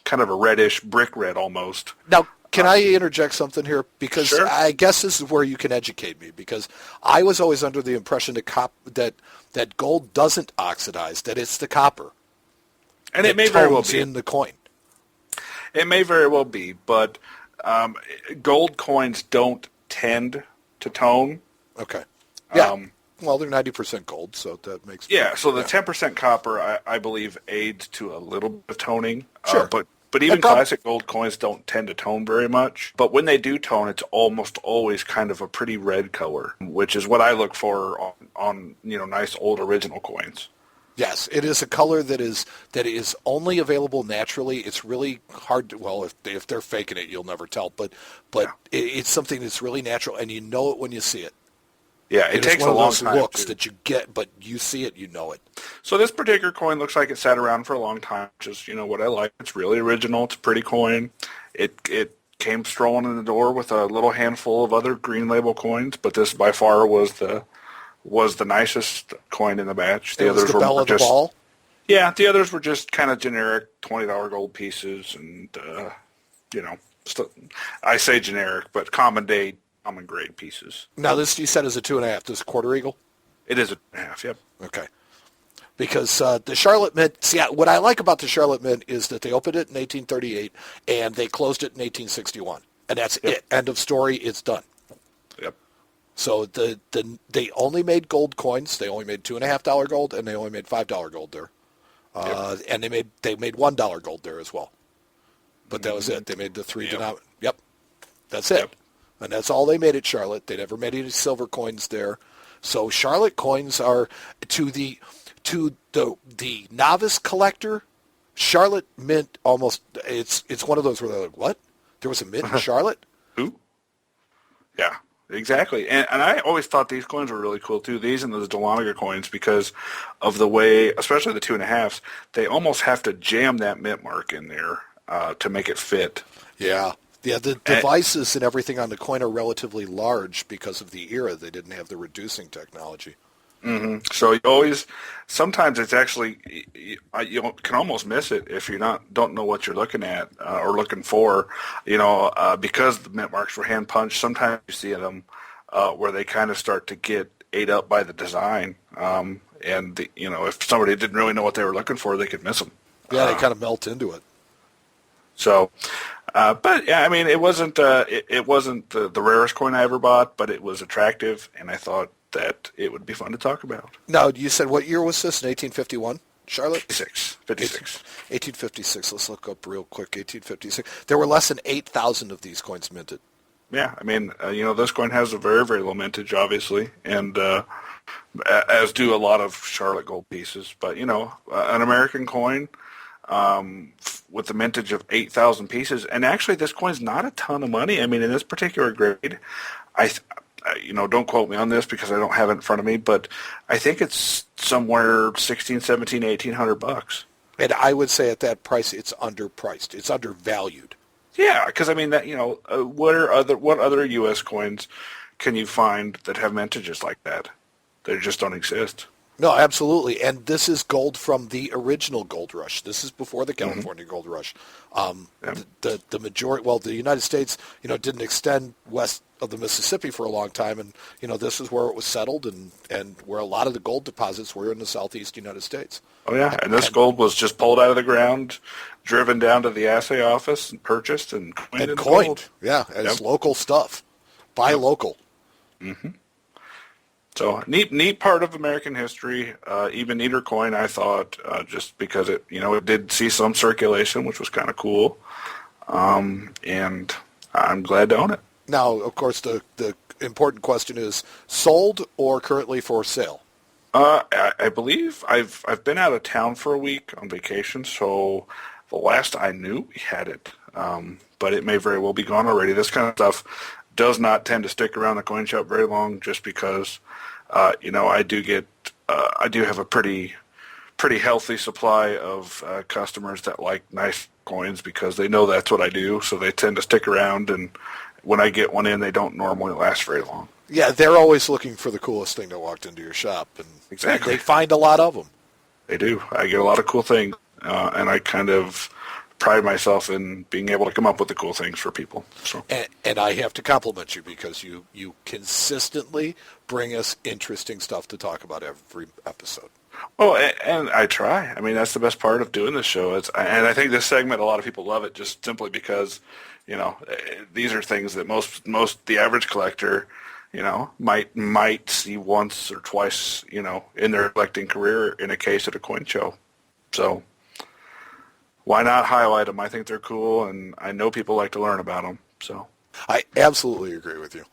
Speaker 2: kind of a reddish brick red almost.
Speaker 1: Now, can I interject something here? Because
Speaker 2: Sure.
Speaker 1: I guess this is where you can educate me, because I was always under the impression that gold doesn't oxidize, that it's the copper.
Speaker 2: And it may very well
Speaker 1: tones
Speaker 2: be.
Speaker 1: in the coin.
Speaker 2: It may very well be, but gold coins don't tend to tone.
Speaker 1: Okay. Yeah.
Speaker 2: Um,
Speaker 1: They're 90% gold, so that makes
Speaker 2: Yeah, so the 10% copper, I believe, aids to a little bit of toning.
Speaker 1: Sure.
Speaker 2: But even
Speaker 1: prob-
Speaker 2: classic gold coins don't tend to tone very much. But when they do tone, it's almost always kind of a pretty red color, which is what I look for on nice old original coins.
Speaker 1: Yes, it is a color that is only available naturally. It's really hard to, well, if they're faking it, you'll never tell. But it's something that's really natural, and you know it when you see it.
Speaker 2: Yeah, it takes
Speaker 1: one
Speaker 2: a
Speaker 1: of
Speaker 2: long
Speaker 1: those
Speaker 2: time.
Speaker 1: looks
Speaker 2: too.
Speaker 1: that you get, but you see it, you know it.
Speaker 2: So this particular coin looks like it sat around for a long time, which is, what I like. It's really original. It's a pretty coin. It came strolling in the door with a little handful of other green label coins, but this by far was the nicest coin in the batch.
Speaker 1: It was the belle of the ball.
Speaker 2: Yeah, the others were just kind of generic $20 gold pieces, and I say generic, but common day, common grade pieces.
Speaker 1: Now, this you said is a 2.5. This is a quarter eagle?
Speaker 2: It is a half, yep.
Speaker 1: Okay. Because the Charlotte Mint, what I like about the Charlotte Mint is that they opened it in 1838 and they closed it in 1861. And that's it. End of story. It's done.
Speaker 2: Yep.
Speaker 1: So they only made gold coins. They only made $2.50 gold, and they only made $5 gold there. And they made $1 gold there as well. But that was it. They made the 3 denominations. Yep. That's it.
Speaker 2: Yep.
Speaker 1: And that's all they made at Charlotte. They never made any silver coins there. So Charlotte coins are to the novice collector. Charlotte Mint almost it's one of those where they're like, what? There was a mint in Charlotte?
Speaker 2: Who? Yeah, exactly. And I always thought these coins were really cool too. These and those Dahlonega coins, because of the way, especially the 2.5s, they almost have to jam that mint mark in there to make it fit.
Speaker 1: Yeah. Yeah, the devices and everything on the coin are relatively large because of the era. They didn't have the reducing technology.
Speaker 2: So you always, sometimes it's actually, you can almost miss it if you don't know what you're looking at or looking for, because the mint marks were hand punched. Sometimes you see them where they kind of start to get ate up by the design, if somebody didn't really know what they were looking for, they could miss them.
Speaker 1: Yeah, they kind of melt into it.
Speaker 2: So, but yeah, I mean, it wasn't the rarest coin I ever bought, but it was attractive, and I thought that it would be fun to talk about.
Speaker 1: Now, you said what year was this? In 1851, Charlotte?
Speaker 2: 56.
Speaker 1: 1856. Let's look up real quick. 1856. There were less than 8,000 of these coins minted.
Speaker 2: Yeah, I mean, this coin has a very, very low mintage, obviously, and as do a lot of Charlotte gold pieces. But, an American coin with the mintage of 8,000 pieces, and actually this coin's not a ton of money. I mean, in this particular grade, don't quote me on this because I don't have it in front of me, but I think it's somewhere $1,600, $1,700, $1,800.
Speaker 1: And I would say at that price, it's underpriced. It's undervalued.
Speaker 2: Yeah, because I mean that what other U.S. coins can you find that have mintages like that? They just don't exist.
Speaker 1: No, absolutely. And this is gold from the original gold rush. This is before the California gold rush. The majority, the United States, didn't extend west of the Mississippi for a long time. And, this is where it was settled and where a lot of the gold deposits were in the southeast United States.
Speaker 2: Oh, yeah. And this gold was just pulled out of the ground, driven down to the assay office and purchased and coined. Gold.
Speaker 1: Yeah, as local stuff. Buy local.
Speaker 2: Mm-hmm. So neat part of American history, even neater coin, I thought, just because it did see some circulation, which was kind of cool, and I'm glad to own it.
Speaker 1: Now, of course, the important question is sold or currently for sale?
Speaker 2: I believe I've been out of town for a week on vacation, so the last I knew we had it, but it may very well be gone already. This kind of stuff does not tend to stick around the coin shop very long, just because I do have a pretty healthy supply of customers that like nice coins because they know that's what I do, so they tend to stick around, and when I get one in, they don't normally last very long.
Speaker 1: Yeah, they're always looking for the coolest thing that walked into your shop, and
Speaker 2: exactly.
Speaker 1: They find a lot of them.
Speaker 2: They do. I get a lot of cool things, and I kind of pride myself in being able to come up with the cool things for people. So.
Speaker 1: And I have to compliment you because you consistently bring us interesting stuff to talk about every episode.
Speaker 2: Oh, and I try. I mean, that's the best part of doing this show. And I think this segment, a lot of people love it just simply because, these are things that most the average collector, might see once or twice, in their collecting career in a case at a coin show. So why not highlight them? I think they're cool, and I know people like to learn about them. So
Speaker 1: I absolutely agree with you.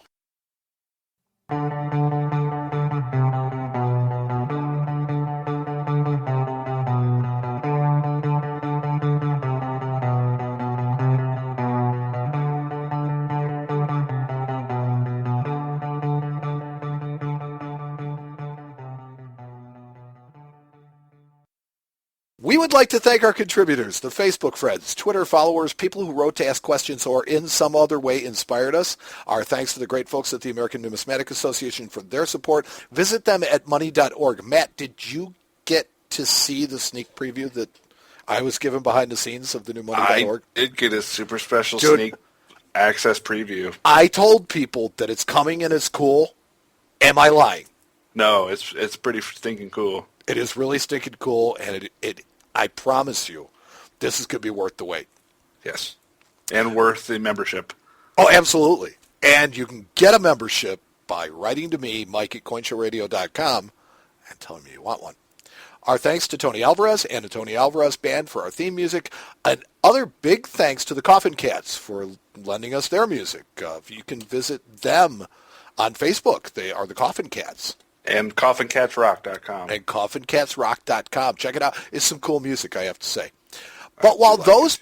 Speaker 1: We would like to thank our contributors, the Facebook friends, Twitter followers, people who wrote to ask questions or in some other way inspired us. Our thanks to the great folks at the American Numismatic Association for their support. Visit them at money.org. Matt, did you get to see the sneak preview that I was given behind the scenes of the new money.org?
Speaker 2: I did get a super special sneak access preview.
Speaker 1: I told people that it's coming and it's cool. Am I lying?
Speaker 2: No, it's pretty stinking cool.
Speaker 1: It is really stinking cool, and I promise you, this is going to be worth the wait.
Speaker 2: Yes. And worth the membership.
Speaker 1: Oh, absolutely. And you can get a membership by writing to me, Mike at CoinShowRadio.com, and telling me you want one. Our thanks to Tony Alvarez and the Tony Alvarez Band for our theme music. And other big thanks to the Coffin Cats for lending us their music. You can visit them on Facebook. They are the Coffin Cats.
Speaker 2: And CoffinCatsRock.com.
Speaker 1: And CoffinCatsRock.com. Check it out. It's some cool music, I have to say. But while those...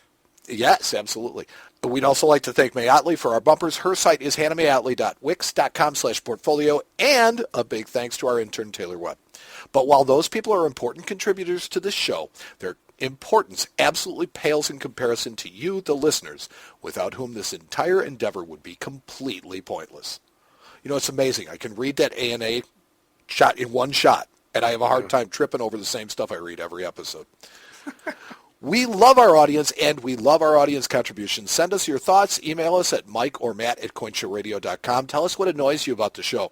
Speaker 1: Yes, absolutely. But we'd also like to thank May Otley for our bumpers. Her site is hannahmayotley.wix.com/portfolio. And a big thanks to our intern, Taylor Webb. But while those people are important contributors to this show, they're importance absolutely pales in comparison to you, the listeners, without whom this entire endeavor would be completely pointless. You know, it's amazing. I can read that ANA shot in one shot, and I have a hard time tripping over the same stuff I read every episode. We love our audience, and we love our audience contributions. Send us your thoughts. Email us at Mike or Matt at CoinShowRadio.com. Tell us what annoys you about the show.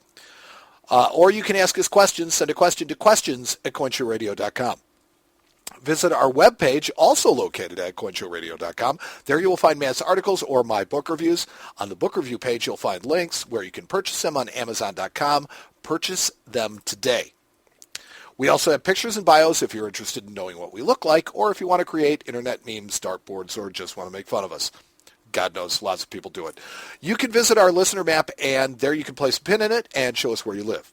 Speaker 1: Or you can ask us questions. Send a question to questions at CoinShowRadio.com. Visit our webpage, also located at CoinShowRadio.com. There you will find Matt's articles or my book reviews. On the book review page, you'll find links where you can purchase them on Amazon.com. Purchase them today. We also have pictures and bios if you're interested in knowing what we look like, or if you want to create internet memes, dartboards, or just want to make fun of us. God knows, lots of people do it. You can visit our listener map, and there you can place a pin in it and show us where you live.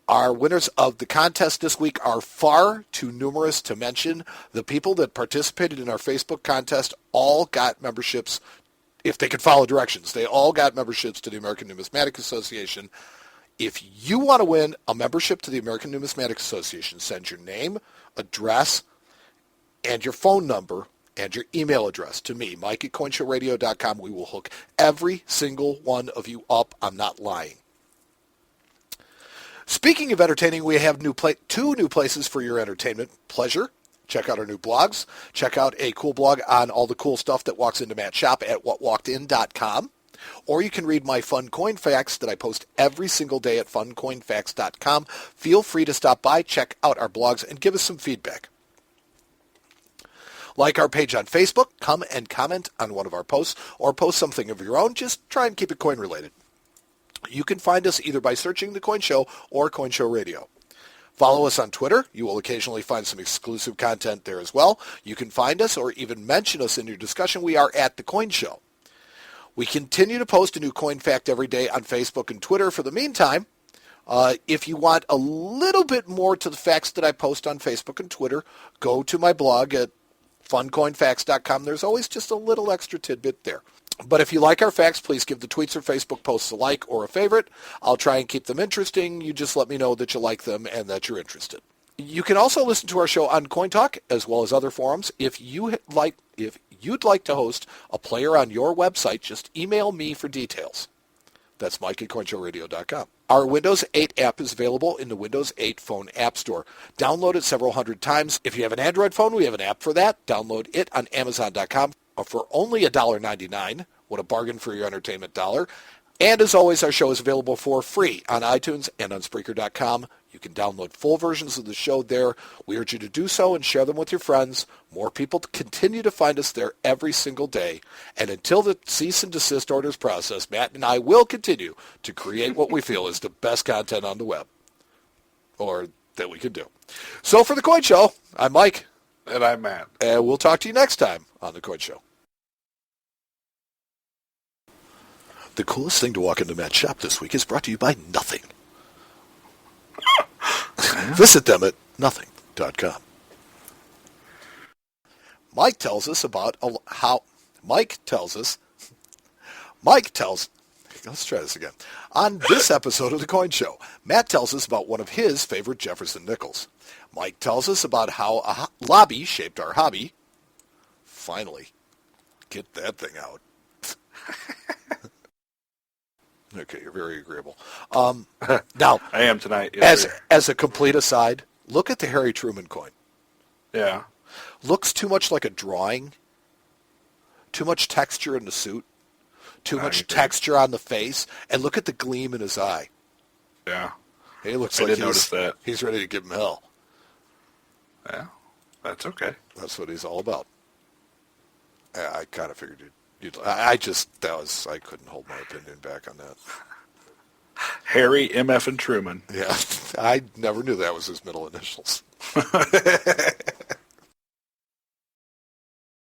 Speaker 1: Our winners of the contest this week are far too numerous to mention. The people that participated in our Facebook contest all got memberships, if they could follow directions. They all got memberships to the American Numismatic Association. If you want to win a membership to the American Numismatic Association, send your name, address, and your phone number and your email address to me, Mike at CoinShowRadio.com. We will hook every single one of you up. I'm not lying. Speaking of entertaining, we have two new places for your entertainment pleasure. Check out our new blogs. Check out a cool blog on all the cool stuff that walks into Matt's shop at whatwalkedin.com. Or you can read my fun coin facts that I post every single day at funcoinfacts.com. Feel free to stop by, check out our blogs, and give us some feedback. Like our page on Facebook, come and comment on one of our posts, or post something of your own. Just try and keep it coin related. You can find us either by searching The Coin Show or Coin Show Radio. Follow us on Twitter. You will occasionally find some exclusive content there as well. You can find us or even mention us in your discussion. We are at The Coin Show. We continue to post a new coin fact every day on Facebook and Twitter. For the meantime, if you want a little bit more to the facts that I post on Facebook and Twitter, go to my blog at funcoinfacts.com. There's always just a little extra tidbit there. But if you like our facts, please give the tweets or Facebook posts a like or a favorite. I'll try and keep them interesting. You just let me know that you like them and that you're interested. You can also listen to our show on Coin Talk as well as other forums. If you'd like to host a player on your website, just email me for details. That's Mike at CoinShowRadio.com. Our Windows 8 app is available in the Windows 8 phone app store. Download it several hundred times. If you have an Android phone, we have an app for that. Download it on Amazon.com for only $1.99. What a bargain for your entertainment dollar. And as always, our show is available for free on iTunes and on Spreaker.com. You can download full versions of the show there. We urge you to do so and share them with your friends. More people continue to find us there every single day. And until the cease and desist order is processed, Matt and I will continue to create what we feel is the best content on the web. Or that we can do. So for The Coin Show, I'm Mike.
Speaker 2: And I'm Matt.
Speaker 1: And we'll talk to you next time on The Coin Show. The coolest thing to walk into Matt's shop this week is brought to you by Nothing. Visit them at nothing.com. Mike tells us, let's try this again. On this episode of The Coin Show, Matt tells us about one of his favorite Jefferson Nickels. Mike tells us about how a lobby shaped our hobby. Finally, get that thing out. Okay, you're very agreeable. Now,
Speaker 2: I am tonight. Yes,
Speaker 1: as a complete aside, look at the Harry Truman coin.
Speaker 2: Yeah.
Speaker 1: Looks too much like a drawing. Too much texture in the suit. Too much texture on the face. And look at the gleam in his eye.
Speaker 2: Yeah.
Speaker 1: He looks
Speaker 2: I
Speaker 1: like
Speaker 2: did notice that.
Speaker 1: He's ready to give him hell.
Speaker 2: Yeah, that's okay.
Speaker 1: That's what he's all about. I kind of figured I couldn't hold my opinion back on that.
Speaker 2: Harry, MF, and Truman.
Speaker 1: Yeah, I never knew that was his middle initials.